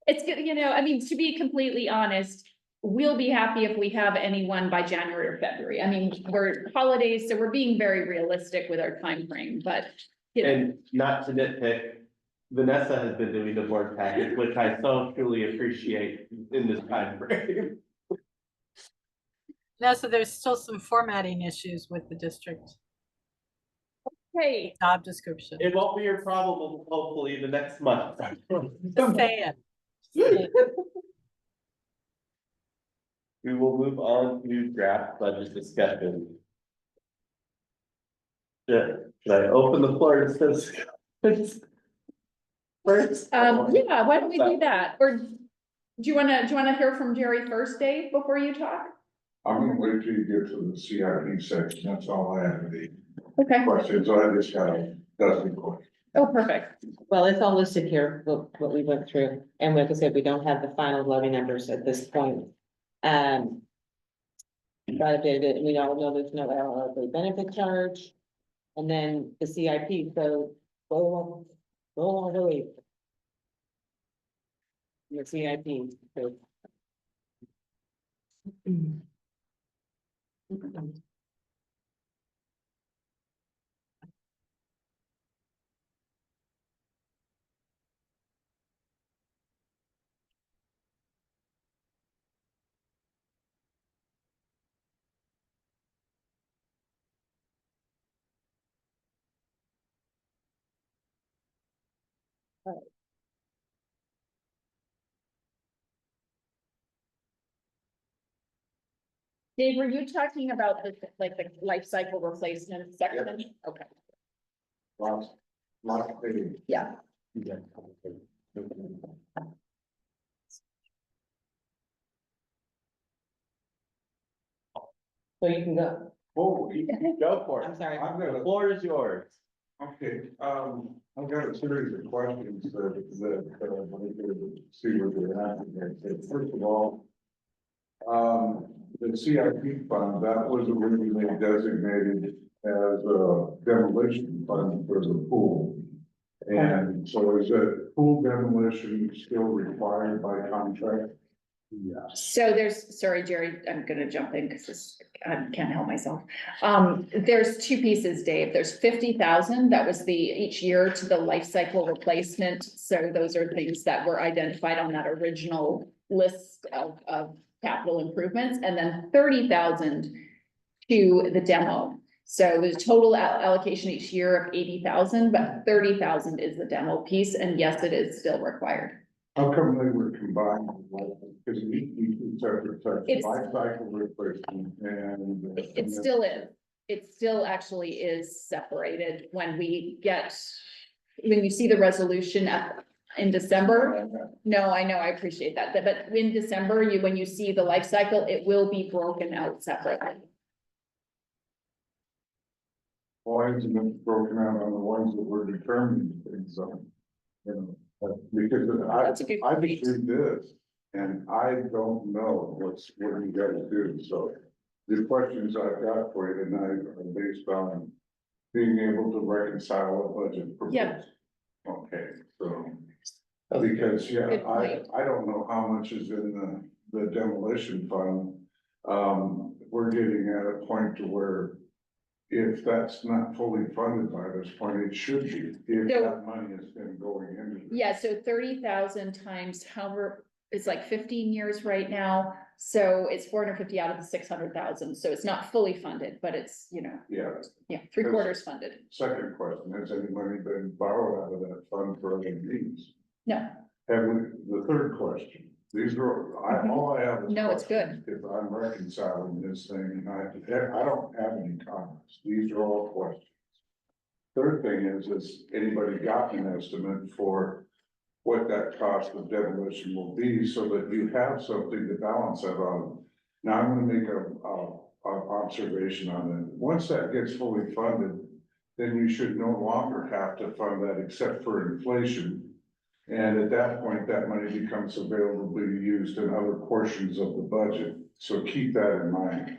it's good, you know, I mean, to be completely honest, we'll be happy if we have anyone by January or February. I mean, we're holidays, so we're being very realistic with our time frame, but you know, And not to nitpick, Vanessa has been doing the board package, which I so truly appreciate in this time frame. Vanessa, there's still some formatting issues with the district hey, job description. It won't be your problem, hopefully, the next month. Just say it. We will move on to draft budget discussion. Should I open the floor to this? First? yeah, why don't we do that? Or do you wanna hear from Jerry first, Dave, before you talk? I'm gonna wait till you get to the CIP section, that's all I have, the Okay, questions, so I just got a dozen questions. oh, perfect. Well, it's all listed here, what we went through, and like I said, we don't have the final voting numbers at this point. But we all know there's no LLC benefit charge. And then the CIP, so go all the way. Your CIP. so. Dave, were you talking about the, like, the life cycle replacement section? Okay, Lots of things. yeah. So you can go. Oh, Go for I'm it. sorry. I've The got a, floor is yours. okay, I've got a series of questions that I want to see what they're asking. First of all, the CIP fund, that was originally designated as a demolition fund for the pool. And so is that pool demolition still required by contract? Yeah. So there's, sorry, Jerry, I'm gonna jump in because I can't help myself. There's two pieces, Dave. There's 50,000, that was each year to the life cycle replacement. So those are things that were identified on that original list of capital improvements, and then 30,000 to the demo. So there's total allocation each year of 80,000, but 30,000 is the demo piece, and yes, it is still required. How come they were combined? Because we separate It's- life cycle replacement and. It still is. It still actually is separated when you see the resolution in December. No, I know, I appreciate that, but in December, when you see the life cycle, it will be broken out separately. Why isn't it broken out on the ones that were determined things on? Because That's a good I point. just read this and I don't know what you gotta do, so. The questions I've got for you tonight are based on being able to reconcile a budget. proposal. Yeah. Okay, so, because, yeah, Good I point. don't know how much is in the demolition fund. We're getting at a point to where if that's not fully funded by this point, it should be, if So- that money has been going into. it. Yeah, so 30,000 times however, it's like 15 years right now, so it's 450 out of the 600,000, so it's not fully funded, but it's, Yeah, 3/4 funded. second question, has any money been borrowed out of that fund for other needs? No, The third question, these are, all I have is. No, it's questions. If I'm reconciling this thing, and I don't have any comments, these are all questions. Third thing is anybody got an estimate for what that cost of demolition will be, so that you have something to balance that on? Now, I'm gonna make a observation on it, once that gets fully funded, then you should no longer have to fund that except for inflation. And at that point, that money becomes available to be used in other portions of the budget, so keep that in mind.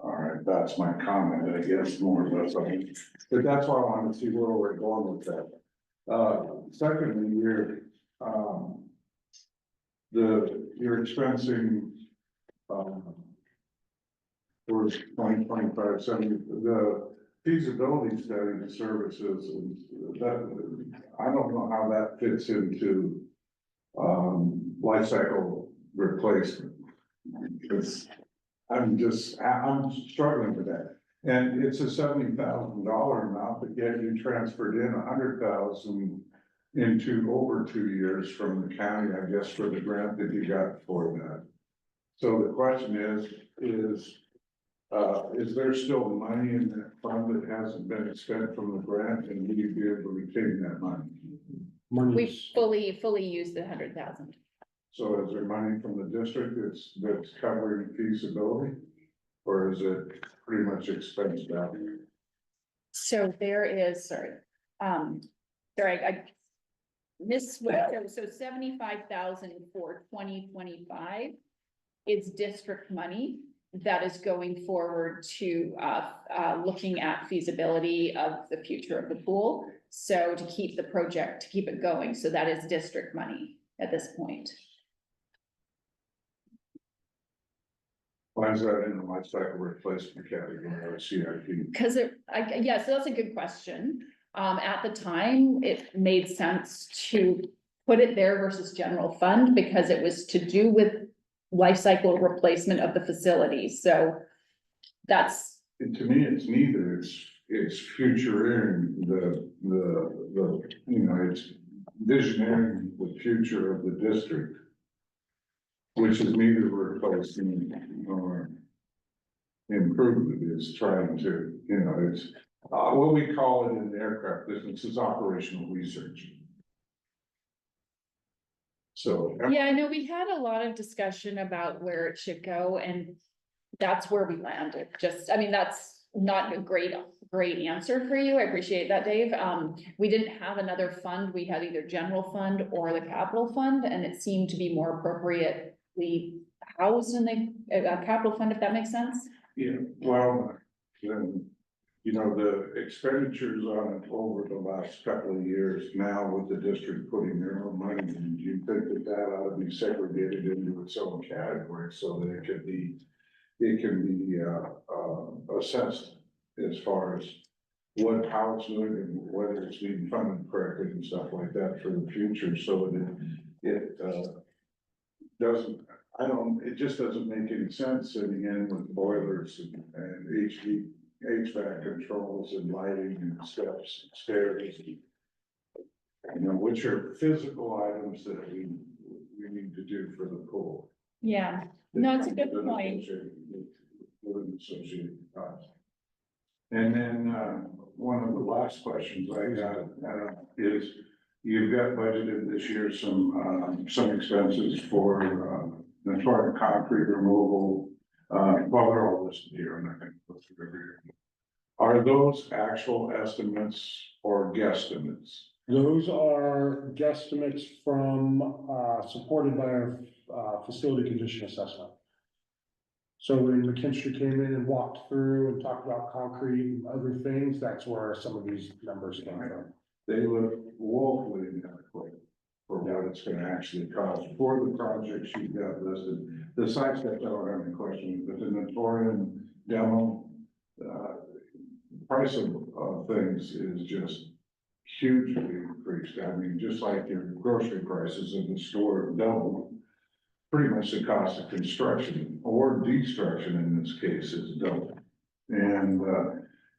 All right, that's my comment, I guess, more or less, but that's why I wanted to see where we're going with that. Secondly, you're expensing, for 2025, 70, the feasibility study services, and that, I don't know how that fits into, life cycle replacement. Because I'm struggling with that. And it's a $70,000 amount, but yet you transferred in 100,000 into over 2 years from the county, I guess, for the grant that you got for that. So the question is there still money in that fund that hasn't been spent from the grant, and will you be able to retain that money? we fully used the 100,000. So is there money from the district that's covering feasibility? Or is it pretty much expensed out? So there is, I missed, so 75,000 for 2025 is district money that is going forward to, looking at feasibility of the future of the pool. So to keep the project, to keep it going, so that is district money at this point. Why is that in the life cycle replacement category or CIP? Because yeah, so that's a good question. At the time, it made sense to put it there versus general fund because it was to do with life cycle replacement of the facility. So that's, And to me, it's neither. It's futuring it's visioning the future of the district. Which is neither replacing nor improvement, is trying to, it's, what we call it in the aircraft business is operational research. So. yeah, I know we had a lot of discussion about where it should go and that's where we landed. That's not a great answer for you. I appreciate that, Dave. We didn't have another fund. We had either general fund or the capital fund, and it seemed to be more appropriately housed in the capital fund, if that makes sense. Yeah, well, then you know, the expenditures on it over the last couple of years, now with the district putting their own money in, do you think that that ought to be segregated into its own category so that it can be assessed as far as how it's doing and whether it's being funded correctly and stuff like that for the future, so that it doesn't, it just doesn't make any sense sitting in with boilers and HVAC controls and lighting and steps, and stairs. You know, which are physical items that we need to do for the pool. Yeah, no, it's a good point. With associated costs. And then, one of the last questions I got, is you've got budgeted this year some expenses for, as far as concrete removal, well, they're all listed here, I'm not gonna go through every year. Are those actual estimates or guesstimates? Those are guesstimates from, supported by our, facility condition assessment. So when McKinstry came in and walked through and talked about concrete and other things, that's where some of these numbers came from. They look woefully inadequate for what it's gonna actually cost for the projects you've got listed. The site steps, I don't have any questions, but the Notorian demo, price of things is just hugely increased. I mean, just like your grocery prices in the store double, pretty much the cost of construction or destruction in this case is double. And,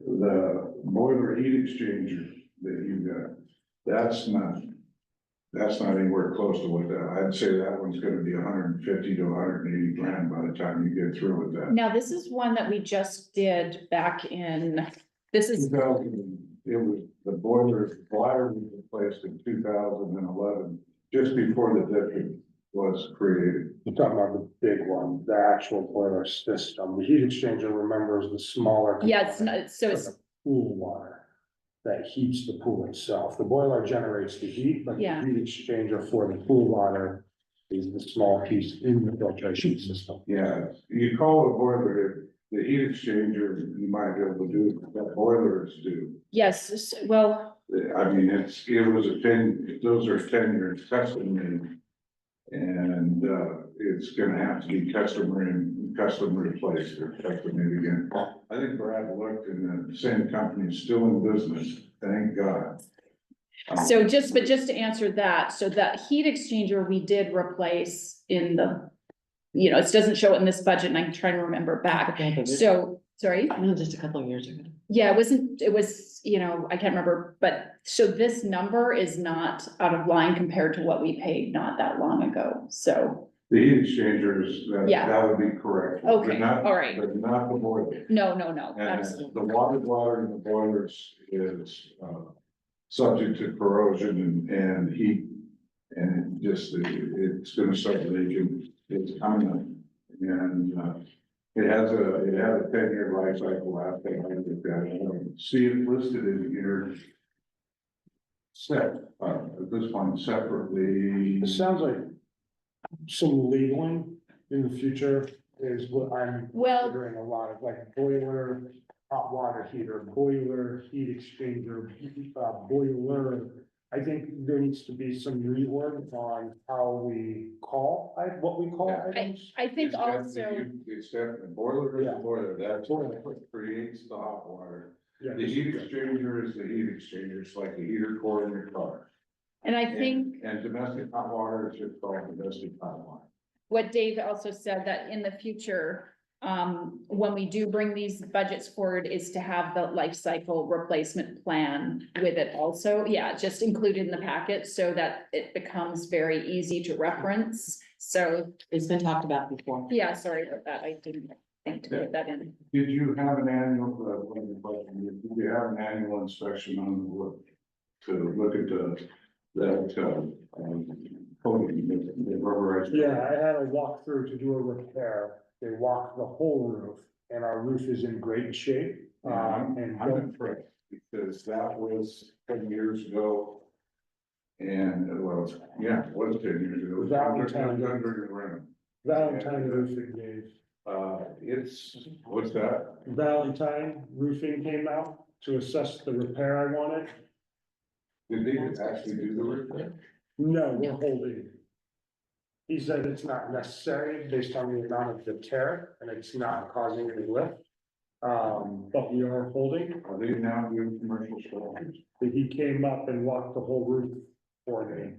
the boiler heat exchanger that you got, that's not anywhere close to what that, I'd say that one's gonna be 150 to 180 grand by the time you get through with that. Now, this is one that we just did back in, this is, 2000, it was, the boiler bladder was replaced in 2011, just before the district was created. You're talking about the big one, the actual boiler system. The heat exchanger, remember, is the smaller. yeah, it's not, so For it's, the pool water that heats the pool itself. The boiler generates the heat, but the Yeah. heat exchanger for the pool water is the small piece in the filtration system. Yeah, you call the boiler, the heat exchanger, you might be able to do, it, but boilers do. yes, well, I mean, those are 10-year custom made. And, it's gonna have to be custom replaced or custom made again. I think Brad looked and the same company is still in business, thank God. so just to answer that, so that heat exchanger we did replace in the, it doesn't show it in this budget and I'm trying to remember back. So, sorry? No, just a couple of years ago. Yeah, it was, I can't remember, but so this number is not out of line compared to what we paid not that long ago, so. The heat exchangers, Yeah. that would be correct. but Okay, not- all right. But not the boiler. No, And absolutely. the water bladder in the boilers is, subject to corrosion and heat. And it's gonna start leaking, it's coming up. And, it has a 10-year life cycle after I looked at it. I don't see it listed in here. At this point separately. It sounds like some labeling in the future is what I'm Well, considering a lot of, like boiler, hot water heater, boiler, heat exchanger, boiler. I think there needs to be some rework on how we call, what we call Yeah. items. I think It's definitely- also, It's definitely, boiler is Yeah. a boiler, that's what creates the hot water. Yeah, The heat exchanger is the heat exchanger, it's like a heater core in your car. and I think And domestic hot water is just called domestic hot water. what Dave also said that in the future, when we do bring these budgets forward, is to have the life cycle replacement plan with it also. Yeah, just included in the packet so that it becomes very easy to reference. So, It's been talked about before. yeah, sorry about that. I didn't think to put that in. Did you have an annual, did you have an annual inspection on the wood? To look at coating, the rubberized. Yeah, I had a walkthrough to do a repair. They walked the whole roof and our roof is in great shape. And I'm impressed, because that was 10 years ago. And, well, yeah, it was 10 years ago. It was Valentine. under the ground. Valentine roofing gave. It's What's that? Valentine Roofing came out to assess the repair I wanted. Did they actually do the repair? No, we're holding. He said it's not necessary based on the amount of the tear and it's not causing any lift. But we are holding. Are they now doing commercial storage? He came up and walked the whole roof for me.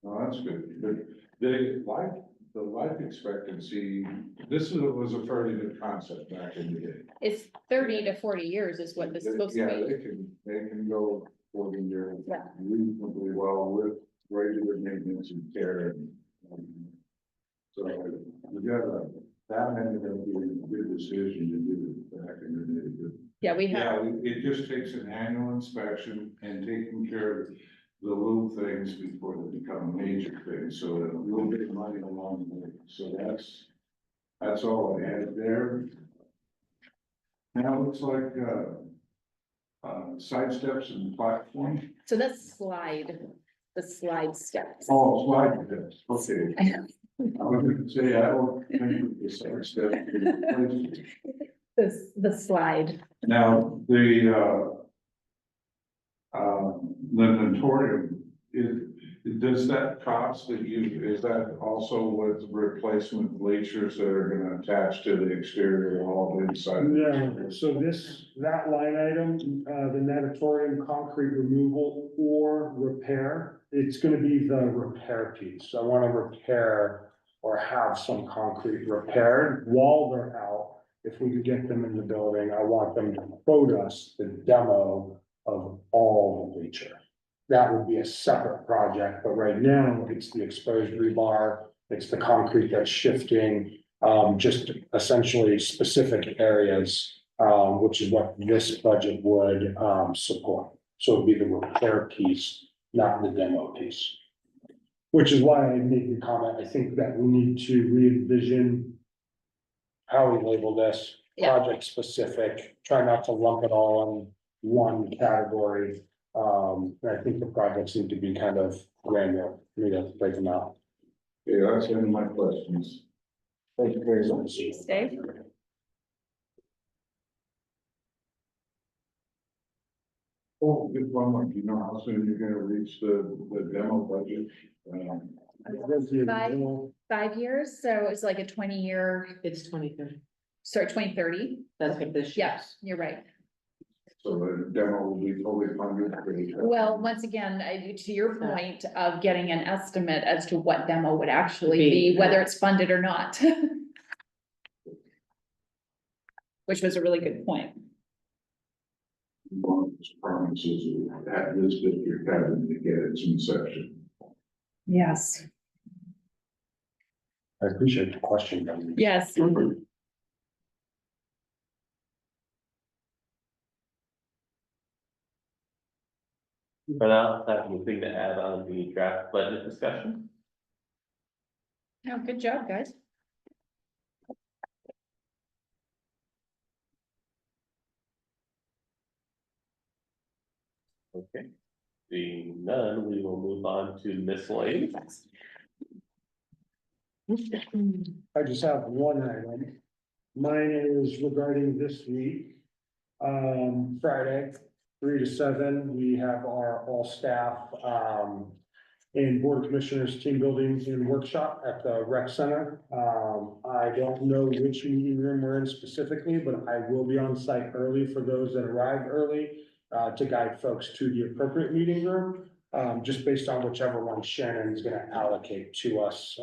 No, that's good, but the life expectancy, was a fairly good concept back in the day. It's 30 to 40 years is what this is supposed to Yeah, be. they can go 40 years Yeah. reasonably well with regular maintenance and care. So we got that ended up being a good decision to do back in the day. But Yeah, we have, yeah, it just takes an annual inspection and taking care of the little things before they become major things, so a little bit of money along the way. So that's all I had there. Now it looks like, side steps and platform. so that's the slide steps. Oh, slide steps, okay. I know. I was gonna say, I don't think the side steps. The slide. Now, the natatorium, does that cost that is that also with replacement bleachers that are gonna attach to the exterior wall inside? No, so that line item, the natatorium concrete removal or repair, it's gonna be the repair piece. I wanna repair or have some concrete repaired while they're out. If we could get them in the building, I want them to quote us the demo of all the bleacher. That would be a separate project, but right now it's the exposed rebar, it's the concrete that's shifting, just essentially specific areas, which is what this budget would, support. So it'd be the repair piece, not the demo piece. Which is why I made the comment, I think that we need to re-envision how we label this, Yeah. project specific, try not to lump it all in one category. And I think the projects need to be kind of granular, we have to break them out. Yeah, that's one of my questions. Thank you very much. Thanks, Dave. Oh, good one more. Do you know how soon you're gonna reach the demo budget? 5 years, so it's like a 20-year, It's 2030. sorry, 2030. That's what this. Yeah, you're right. So the demo will be fully funded. Well, once again, to your point of getting an estimate as to what demo would actually Be, be, whether it's funded or not. Which was a really good point. One of those promises that this district having to get its inception. Yes. I appreciate the question, Becky. Yes. But I don't have anything to add on the draft budget discussion. Oh, good job, guys. Okay. Being none, we will move on to miscellaneous. I just have one item. Mine is regarding this week. Friday, 3 to 7, we have our all staff, and Board of Commissioners team building and workshop at the rec center. I don't know which meeting room we're in specifically, but I will be on site early for those that arrive early, to guide folks to the appropriate meeting room, just based on whichever one Shannon is gonna allocate to us.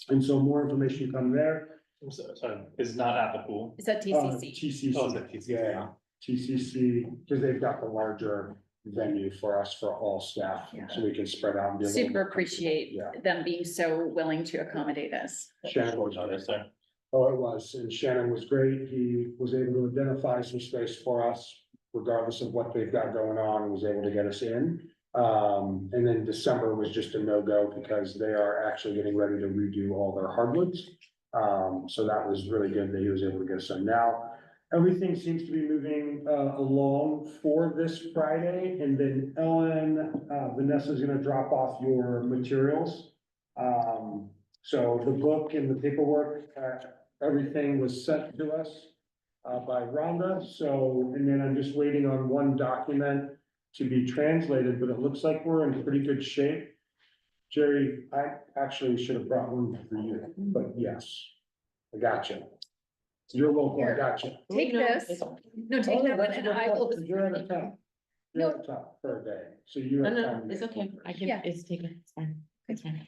And so more information come there. Sorry, it's not at the pool. Is that TCC? TCC. Oh, is it TCC? Yeah, TCC, because they've got the larger venue for us for all staff, so we can spread out. And be a little Super more appreciate comfortable. them being so willing to accommodate us. Yeah, Shannon was Oh, yes, sir. Oh, it was, and Shannon was great. He was able to identify some space for us, regardless of what they've got going on, and was able to get us in. And then December was just a no-go because they are actually getting ready to redo all their hardwoods. So that was really good that he was able to get us in. Now, everything seems to be moving along for this Friday, and then Ellen, Vanessa's gonna drop off your materials. So the book and the paperwork, everything was sent to us by Rhonda, so, and then I'm just waiting on one document to be translated, but it looks like we're in pretty good shape. Jerry, I actually should have brought one for you, but yes, I got you. You're welcome, I got you. Take this. No, take that one and I will. You're out of town. You're out of town for a day, so you have time. to It's make okay, it. I can, Yeah. it's taken, it's fine, it's fine.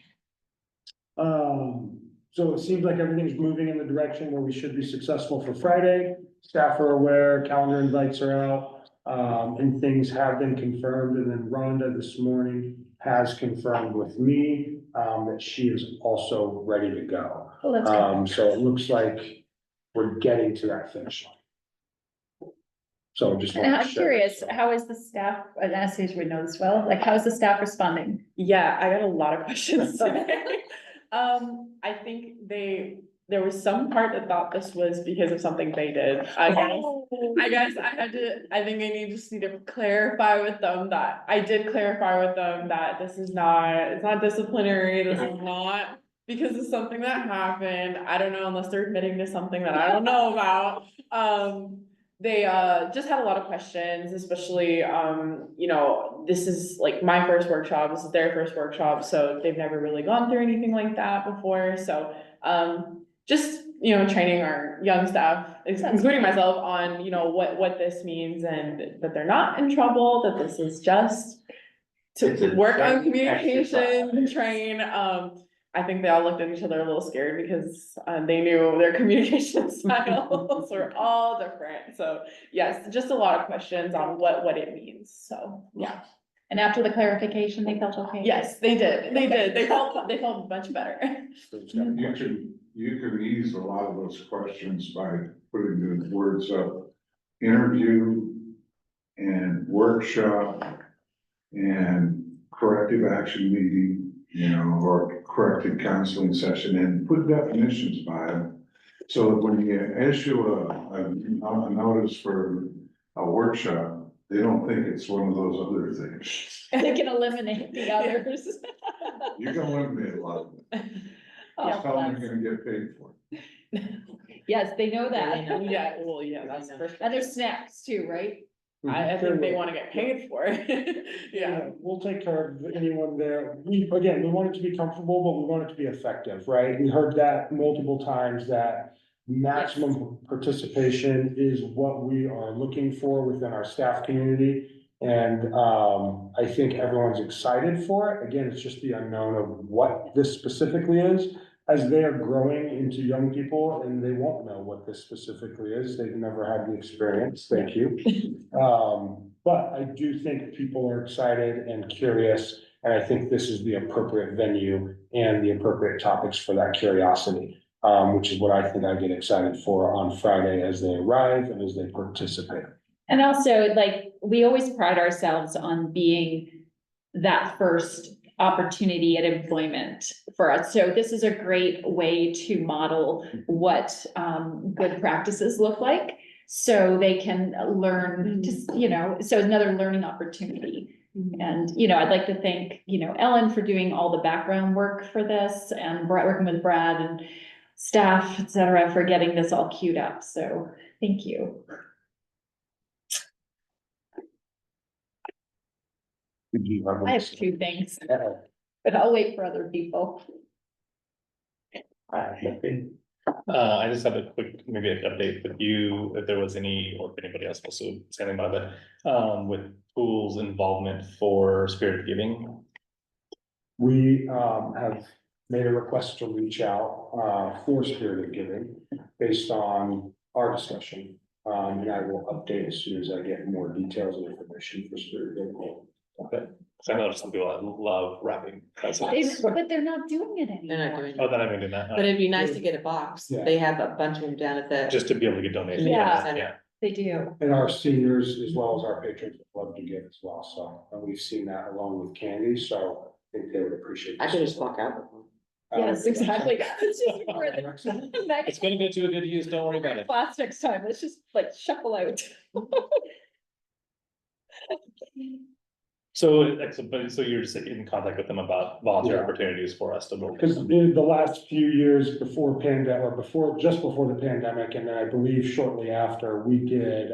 So it seems like everything's moving in the direction where we should be successful for Friday. Staff are aware, calendar invites are out, and things have been confirmed. And then Rhonda this morning has confirmed with me, that she is also ready to go. Oh, that's good. So it looks like we're getting to that finish line. So just. And wanted to I'm share curious, that. how is the staff, Anastasia would know this well, like, how is the staff responding? Yeah, I got a lot of questions today. I think there was some part that thought this was because of something they did. I guess I think I just need to clarify with them that, I did clarify with them that this is not, it's not disciplinary, this is not because of something that happened. I don't know, unless they're admitting to something that I don't know about. They just had a lot of questions, especially, you know, this is like my first workshop, this is their first workshop, so they've never really gone through anything like that before, so, just, you know, training our young staff, including myself, on, you know, what this means and that they're not in trouble, that this is just It's to a work on training communication, exercise. train, I think they all looked at each other a little scared because they knew their communication styles were all different. So yes, just a lot of questions on what it means. So, yeah. And after the clarification, they felt okay? Yes, they did. They did. They felt much better. You can ease a lot of those questions by putting the words of interview and workshop and corrective action meeting, you know, or corrective counseling session, and put definitions by them. So that when you issue a notice for a workshop, they don't think it's one of those other things. They can eliminate the others. You can eliminate a lot of them. Oh, Just tell them that's- you're gonna get paid for it. Yes, they know that. Yeah, well, yeah, that's for sure. And there's snacks too, right? I think they wanna get paid for it. Yeah. We'll take care of anyone there. We want it to be comfortable, but we want it to be effective, right? We heard that multiple times, that maximum participation is what we are looking for within our staff community. And I think everyone's excited for it. Again, it's just the unknown of what this specifically is. As they are growing into young people, and they won't know what this specifically is, they've never had the experience, thank you. But I do think people are excited and curious, and I think this is the appropriate venue and the appropriate topics for that curiosity. Which is what I think I get excited for on Friday as they arrive and as they participate. And also, like, we always pride ourselves on being that first opportunity at employment for us. So this is a great way to model what good practices look like. So they can learn, just, you know, so another learning opportunity. And, you know, I'd like to thank, you know, Ellen for doing all the background work for this, and working with Brad and staff, et cetera, for getting this all queued up. So thank you. I have two things, but I'll wait for other people. I just have a quick, maybe an update with you, if there was any, or if anybody else wants to say anything about it, with schools' involvement for spirit giving. We have made a request to reach out for Spirit of Giving based on our discussion. And I will update as soon as I get more details and information for Spirit of Giving. Okay, so I know some people love wrapping presents. But they're not doing it They're not anymore. doing Oh, it. then I'm gonna do that, But it'd be nice to get a box. Yeah. They have a bunch of them down at the. just to be able to get donations. Yeah. Yeah, They do. And our seniors as well as our patrons would love to give as well. So, and we've seen that along with candy, so I think they would appreciate. I this. could just walk out with one. Yes, exactly. It's just for the it's next gonna go to a good use, don't worry about it. class next time. Let's just like shuffle out. So, so you're just in contact with them about volunteer Yeah. opportunities for us to build. Because the last few years before pandemic, or just before the pandemic, and then I believe shortly after, we did,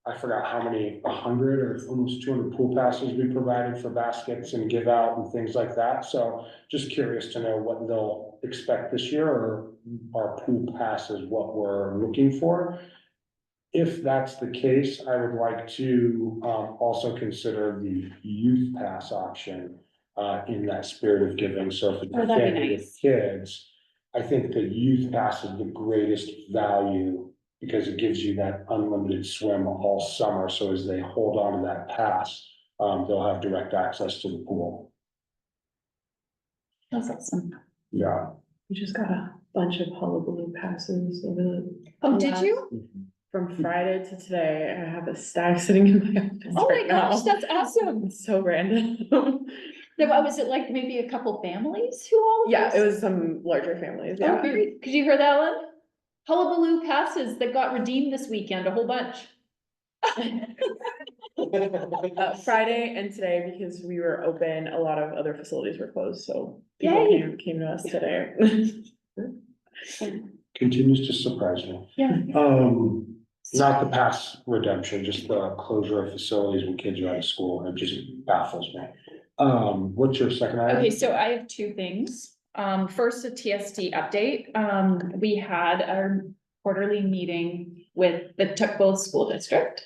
I forgot how many, 100 or almost 200 pool passes we provided for baskets and give out and things like that. So just curious to know what they'll expect this year, or our pool passes what we're looking for. If that's the case, I would like to also consider the youth pass option in that spirit of giving. So if it's Oh, a that'd be family with nice. kids, I think the youth pass is the greatest value because it gives you that unlimited swim all summer. So as they hold on to that pass, they'll have direct access to the pool. That's awesome. Yeah. We just got a bunch of hullabaloo passes over the. Oh, did you? From Friday to today, I have a stack sitting in my office Oh my right now. gosh, that's awesome. It's so random. Now, what was it like, maybe a couple families who all? Yeah, it was some larger families, Oh, yeah. very, could you hear that, Ellen? Hullabaloo passes that got redeemed this weekend, a whole bunch. Friday and today, because we were open, a lot of other facilities were closed, so people Yay. came to us today. Continues to surprise me. Yeah. Not the pass redemption, just the closure of facilities when kids are out of school. It just baffles me. What's your second item? Okay, so I have two things. First, a TSD update. We had our quarterly meeting with the Tuckville School District.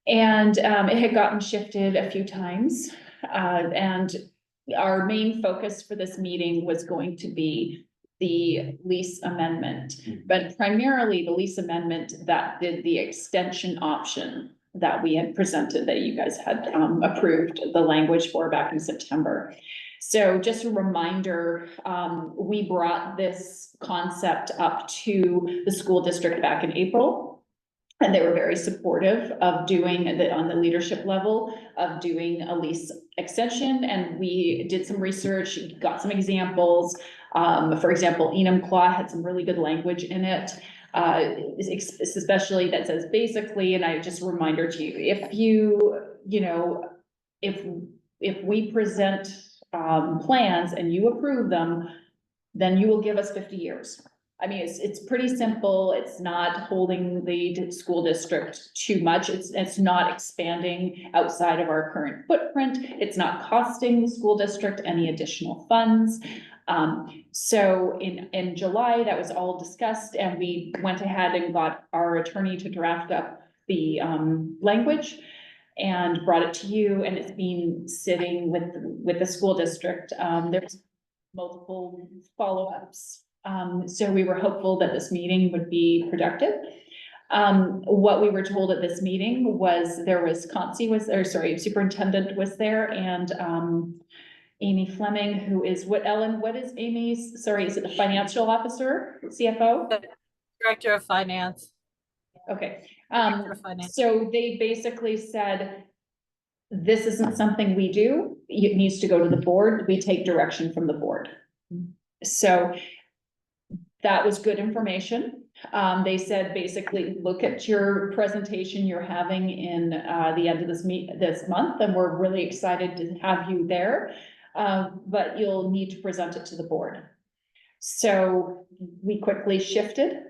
And it had gotten shifted a few times. And our main focus for this meeting was going to be the lease amendment, but primarily the lease amendment that did the extension option that we had presented, that you guys had approved the language for back in September. So just a reminder, we brought this concept up to the school district back in April. And they were very supportive of doing on the leadership level of doing a lease extension. And we did some research, got some examples. For example, Enumclaw had some really good language in it. Especially that says basically, and I just a reminder to you, if if we present plans and you approve them, then you will give us 50 years. I mean, it's pretty simple. It's not holding the school district too much. It's not expanding outside of our current footprint. It's not costing the school district any additional funds. So in July, that was all discussed, and we went ahead and got our attorney to draft up the language and brought it to you, and it's been sitting with the school district. There's multiple follow-ups. So we were hopeful that this meeting would be productive. What we were told at this meeting was there was superintendent was there, and Amy Fleming, who is Ellen, what is Amy's, is it the financial officer, CFO? Director of Finance. Okay, Director of Finance. so they basically said, this isn't something we do, it needs to go to the board, we take direction from the board. So that was good information. They said, basically, look at your presentation you're having in the end of this month, and we're really excited to have you there. But you'll need to present it to the board. So we quickly shifted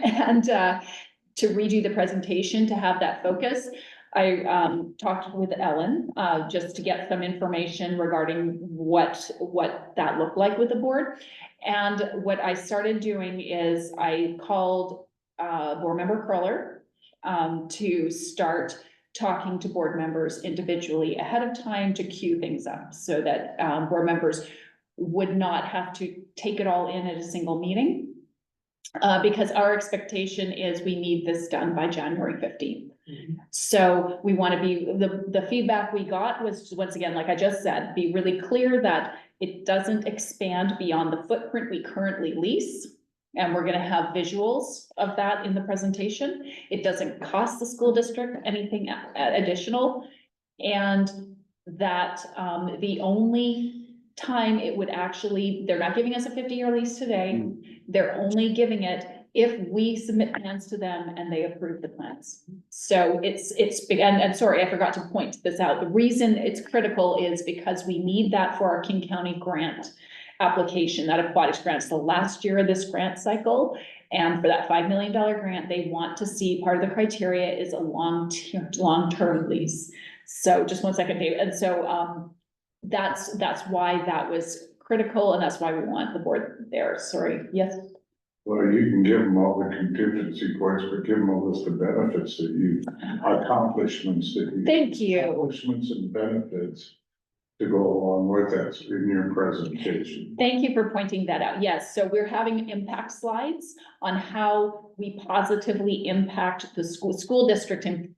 and to redo the presentation to have that focus. I talked with Ellen just to get some information regarding what that looked like with the board. And what I started doing is I called board member Curler to start talking to board members individually ahead of time to queue things up so that board members would not have to take it all in at a single meeting. Because our expectation is we need this done by January 15th. So we want to be, the feedback we got was, once again, like I just said, be really clear that it doesn't expand beyond the footprint we currently lease. And we're going to have visuals of that in the presentation. It doesn't cost the school district anything additional. And that the only time it would actually, they're not giving us a 50-year lease today. They're only giving it if we submit plans to them and they approve the plans. So and sorry, I forgot to point this out. The reason it's critical is because we need that for our King County grant application, that aquatics grant. It's the last year of this grant cycle. And for that $5 million grant, they want to see, part of the criteria is a long-term lease. So just one second, Dave. And so, that's why that was critical, and that's why we want the board there. Sorry, yes? Well, you can give them all the contingency points, but give them a list of benefits that you, accomplishments that you. Thank you. Accomplishments and benefits to go along with that in your presentation. Thank you for pointing that out. Yes, so we're having impact slides on how we positively impact the school district in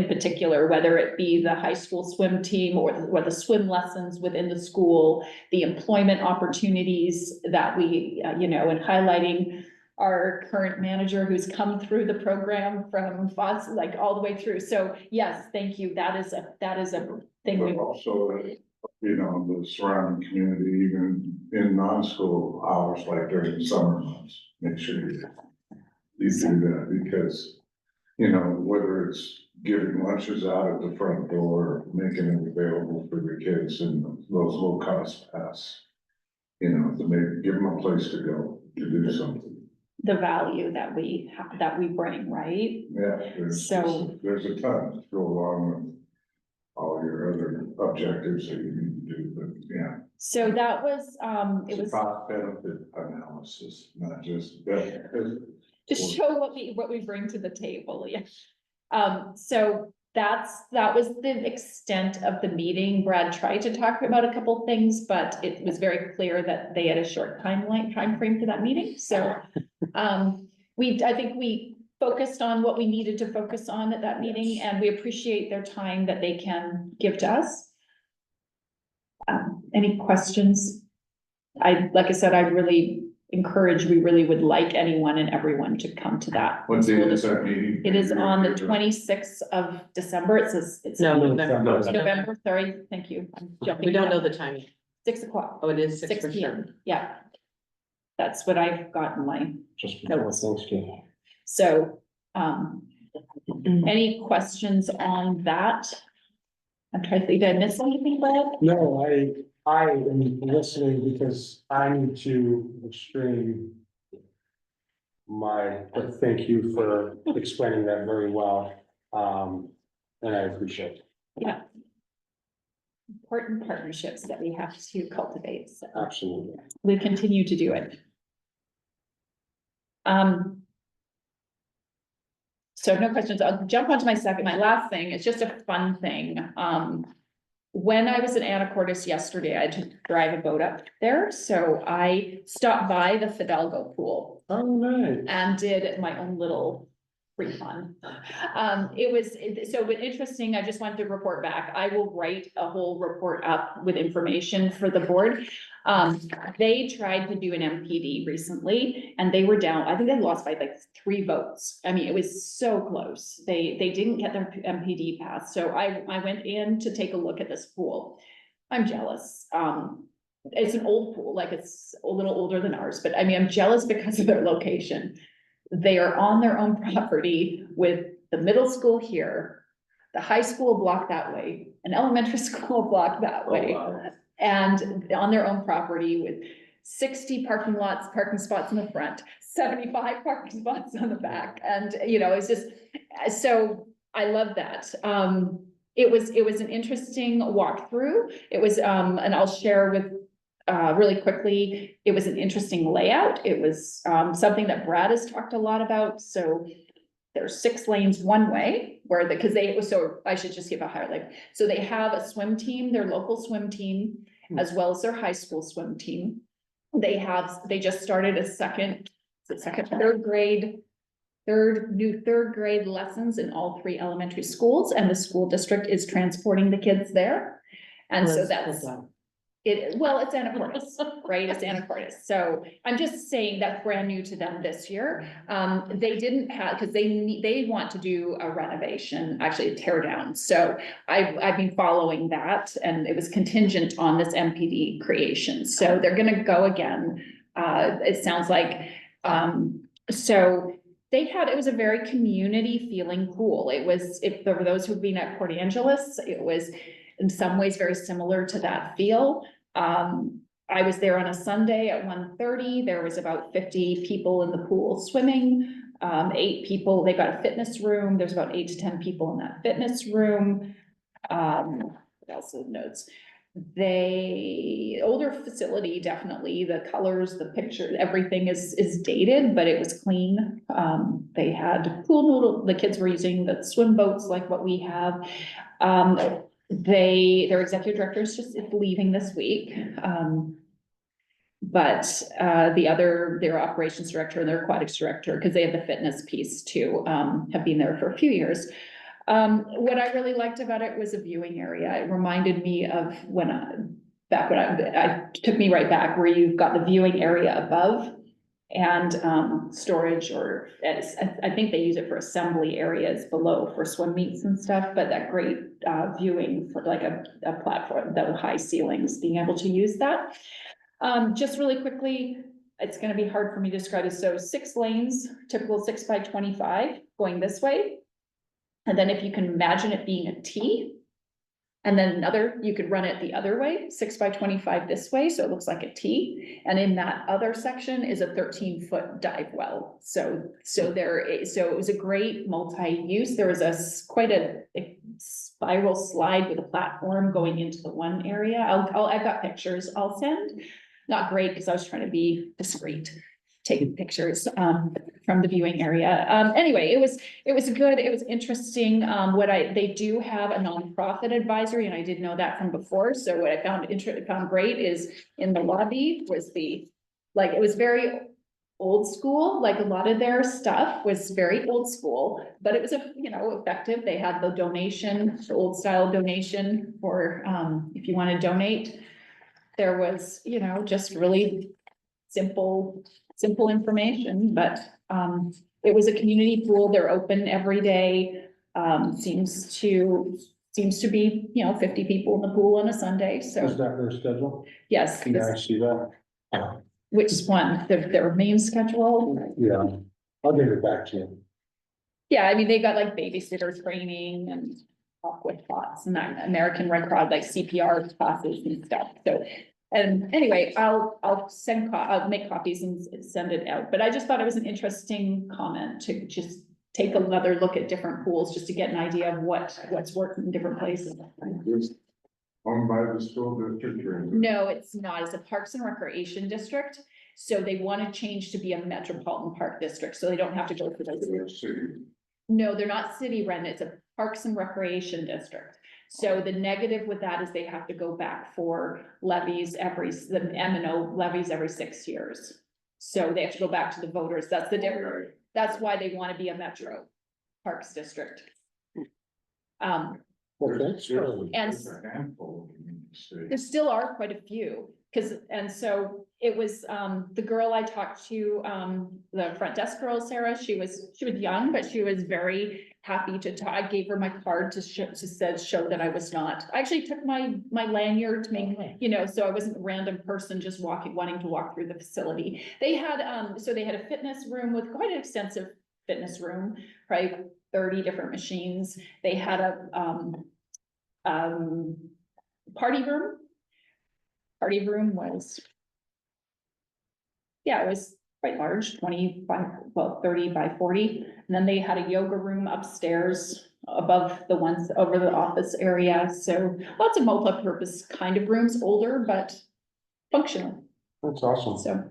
particular, whether it be the high school swim team or the swim lessons within the school, the employment opportunities that we, and highlighting our current manager who's come through the program from FOS, like all the way through. So yes, thank you. That is a thing. But also, the surrounding community, even in non-school hours, like during the summer months, make sure you do that, because, whether it's giving lunches out at the front door, making it available for the kids and those low cost pass, to maybe give them a place to go to do something. The value that we bring, right? Yeah, there's a ton to go along with all your other objectives that you need to do, but yeah. So that was, it was Cost benefit analysis, not just benefit. to show what we bring to the table, yeah. So that was the extent of the meeting. Brad tried to talk about a couple things, but it was very clear that they had a short time frame for that meeting. So, I think we focused on what we needed to focus on at that meeting, and we appreciate their time that they can give to us. Any questions? Like I said, I really encourage, we really would like anyone and everyone to come to that. What day is that meeting? It is on the 26th of December. It says it's No, November, sorry, thank you. I'm jumping We don't know ahead. the timing. 6 o'clock, Oh, it is 6 6 p.m. Yeah. That's what I've got in my Just before before Thanksgiving. So, any questions on that? I'm trying to think, did I miss anything, Brad? No, I am listening because I need to extreme but thank you for explaining that very well. And I appreciate it. Yeah. Important partnerships that we have to cultivate, so Absolutely. we continue to do it. So no questions. I'll jump onto my last thing. It's just a fun thing. When I was in Anacortes yesterday, I had to drive a boat up there. So I stopped by the Fidalgo pool Oh, nice. and did my own little free fun. It was so interesting. I just wanted to report back. I will write a whole report up with information for the board. They tried to do an MPD recently and they were down. I think they lost by like 3 votes. I mean, it was so close. They didn't get their MPD passed. So I went in to take a look at this pool. I'm jealous. It's an old pool, like it's a little older than ours, but I mean, I'm jealous because of their location. They are on their own property with the middle school here, the high school block that way, an elementary school block that way. wow. And on their own property with 60 parking spots in the front, 75 parking spots on the back. And, it's just, so I love that. It was an interesting walkthrough. It was, and I'll share with really quickly, it was an interesting layout. It was something that Brad has talked a lot about. So there's 6 lanes one way so I should just give a highlight. So they have a swim team, their local swim team, as well as their high school swim team. They just started third grade lessons in all 3 elementary schools, and the school district is transporting the kids there. And so that's it's Anacortes, right? It's Anacortes. So I'm just saying that's brand new to them this year. They didn't have, because they want to do a renovation, actually a tear down. So I've been following that, and it was contingent on this MPD creation. So they're gonna go again. It sounds like So it was a very community feeling pool. It was, if there were those who've been at Port Angeles, it was in some ways very similar to that feel. I was there on a Sunday at 1:30. There was about 50 people in the pool swimming. 8 people, they got a fitness room. There's about 8 to 10 people in that fitness room. What else are the notes? Older facility, definitely, the colors, the picture, everything is dated, but it was clean. They had pool noodle, the kids were using the swim boats like what we have. Their executive director is just leaving this week. But their operations director and their aquatics director, because they have the fitness piece too, have been there for a few years. What I really liked about it was a viewing area. It reminded me of I took me right back where you've got the viewing area above and storage, or I think they use it for assembly areas below for swim meets and stuff, but that great viewing for like a platform, the high ceilings, being able to use that. Just really quickly, it's gonna be hard for me to describe it. So 6 lanes, typical 6 by 25 going this way. And then if you can imagine it being a T, and then you could run it the other way, 6 by 25 this way, so it looks like a T. And in that other section is a 13-foot dive well. So it was a great multi-use. There was quite a spiral slide with a platform going into the one area. I've got pictures I'll send. Not great, because I was trying to be discreet, taking pictures from the viewing area. Anyway, it was good. It was interesting. They do have a nonprofit advisory, and I did know that from before. So what I found great is in the lobby was it was very old school. Like a lot of their stuff was very old school, but it was effective. They had the donation, the old style donation for if you want to donate. There was, just really simple information, but it was a community pool. They're open every day. Seems to be, 50 people in the pool on a Sunday, Is so that their schedule? yes. Yeah, I see that. Which one? Their main schedule? Yeah, I'll give it back to you. Yeah, I mean, they got like babysitter training and aqua pots and that American Red Cross, like CPR classes and stuff, so. And anyway, I'll make copies and send it out, but I just thought it was an interesting comment to just take another look at different pools, just to get an idea of what's working in different places. It's owned by the school district. No, it's not. It's a Parks and Recreation District. So they want to change to be a Metropolitan Park District, so they don't have to go through those. No, they're not city run. It's a Parks and Recreation District. So the negative with that is they have to go back for levies the M&O levies every 6 years. So they have to go back to the voters. That's the difference. That's why they want to be a Metro Parks District. Well, thanks. And there still are quite a few, so it was, the girl I talked to, the front desk girl, Sarah, she was young, but she was very happy to talk. I gave her my card to show that I was not. I actually took my lanyard to make, so I wasn't a random person just wanting to walk through the facility. They had, they had a fitness room with quite an extensive fitness room, probably 30 different machines. They had a, party room. Party room was, it was quite large, 30 by 40. And then they had a yoga room upstairs above the ones over the office area. So lots of multi-purpose kind of rooms, older, but functional. That's awesome. So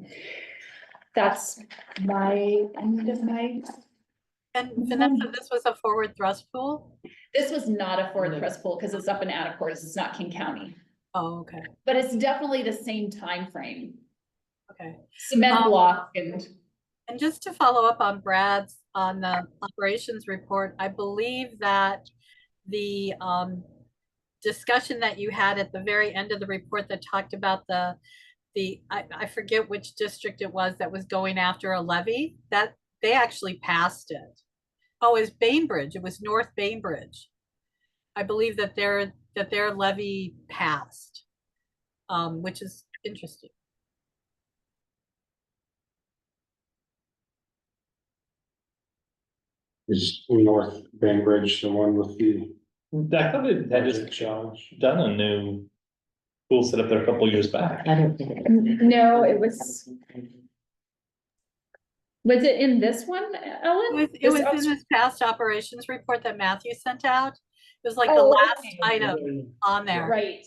that's my end of my. And Vanessa, this was a forward thrust pool? This was not a forward thrust pool because it's up in Anacortes. It's not King County. Oh, okay, But it's definitely the same time frame. okay. Cement block and. And just to follow up on Brad's, on the operations report, I believe that the discussion that you had at the very end of the report that talked about I forget which district it was that was going after a levy, that they actually passed it. Oh, it was Bainbridge. It was North Bainbridge. I believe that their levy passed, which is interesting. Is North Bainbridge the one with the I thought it had budget just challenge? done a new pool set up there a couple years back. I don't think. No, it was it in this one, Ellen? It was This- in this past operations report that Matthew sent out. It was like the Oh, last okay. item on there. Right,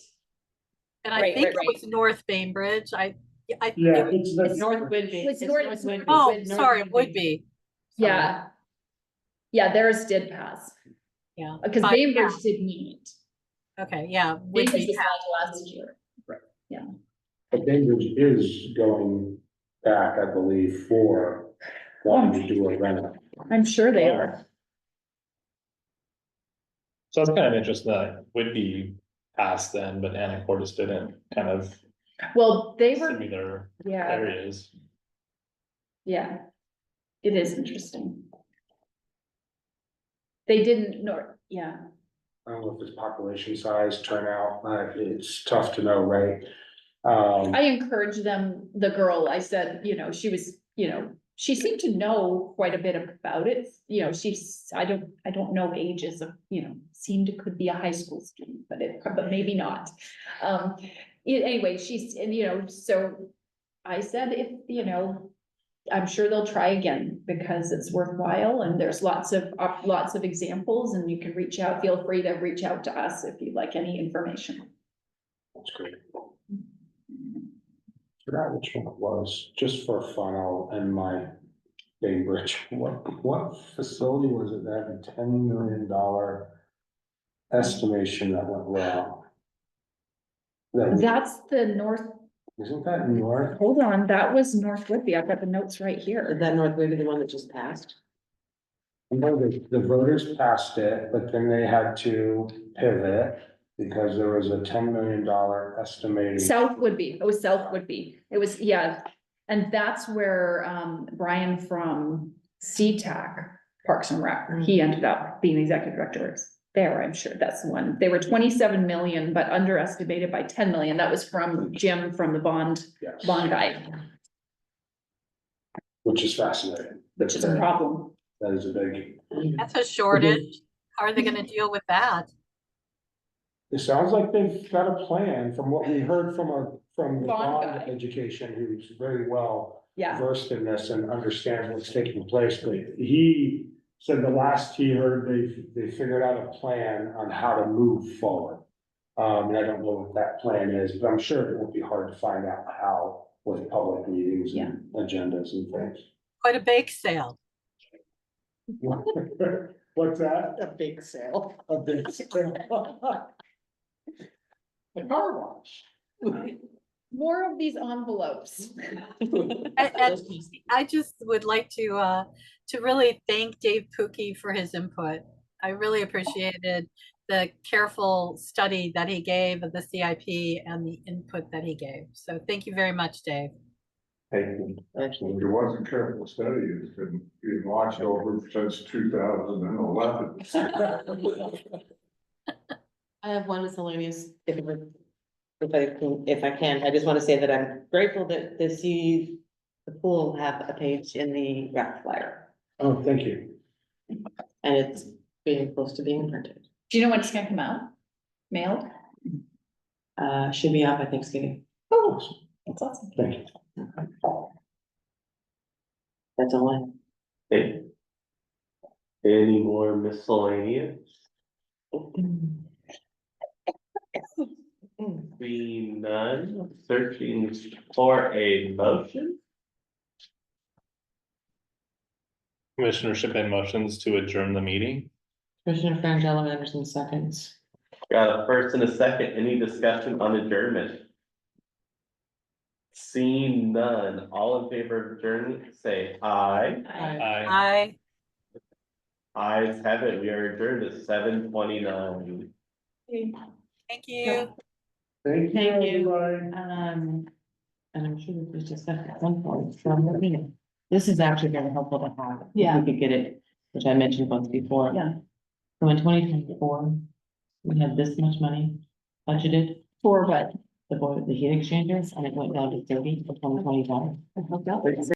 And I right, think right, right. it was North Bainbridge. Yeah, it- it's North Whitby. It's It's North- North Whitby. oh, North sorry, it would Whitby. be. Sorry. yeah. Yeah, theirs did pass, Yeah. because But, Bainbridge did meet. okay, yeah. Bainbridge Whitby was passed. last year. But Bainbridge is going back, I believe, for wanting to do a reno. I'm sure they are. So it's kind of interesting that Whitby passed then, but Anacortes didn't, kind of Well, they were, similar yeah, areas. yeah. It is interesting. They didn't, nor, yeah. I don't know if it's population size, turnout, it's tough to know, right? I encouraged them, the girl, I said, you know, she was, you know, she seemed to know quite a bit about it. You know, I don't know ages of, you know, seemed it could be a high school student, but maybe not. Anyway, and you know, so I said, if, you know, I'm sure they'll try again because it's worthwhile and there's lots of examples and you can reach out, feel free to reach out to us if you'd like any information. That's great. Forgot which one it was, just for fun, I'll end my Bainbridge. What facility was it that had a $10 million estimation that went wrong? That's the North, Isn't that north? hold on, that was North Whitby. I've got the notes right Is here. that North Whitby the one that just passed? No, the voters passed it, but then they had to pivot because there was a $10 million estimated. South Whitby, it was South Whitby. It was, yeah. And that's where, Brian from CTAC Parks and Rec, he ended up being the executive director there, I'm sure that's the one. They were 27 million, but underestimated by 10 million. That was from Jim from the bond Yes, guy, which is fascinating. which is a problem. That is a big. That's a shortage. How are they gonna deal with that? It sounds like they've got a plan from what we heard from the Bond bond guy. education, who's very well Yeah, versed in this and understands what's taking place, but he said the last he heard, they figured out a plan on how to move forward. And I don't know what that plan is, but I'm sure it won't be hard to find out how with public meetings and agendas and things. Quite a bake sale. What's that? A big sale. A big sale. A car wash. more of these envelopes. I just would like to really thank Dave Pookie for his input. I really appreciated the careful study that he gave of the CIP and the input that he gave. So thank you very much, Dave. Thank Actually, It wasn't careful study, it's been being watched over since 2011. I have one miscellaneous, if I can, I just want to say that I'm grateful that the pool have a page in the rec flyer, Oh, thank you. and it's getting close to being printed. Do you know when it's gonna come out? Mailed? Should be out by Thanksgiving. Oh, that's awesome. Thank you. That's all Okay. Any more miscellaneous? Being none, searching for a motion. Commissioner Shipman motions to adjourn the meeting. Commissioner Frangella Anderson seconds. Got a first and a second, any discussion on adjournment? Seeing none, all in favor of adjournment, say aye. Aye. Ayes have it, we are adjourned at 7:29. Thank you. Thank you, Thank you. everybody. And I'm sure this was discussed at some point from the meeting. This is actually very helpful to have. If Yeah. We could get it, which I mentioned once before. Yeah. So in 2024, we had this much money budgeted For what? the heat exchangers, and it went down to 30 for 2025.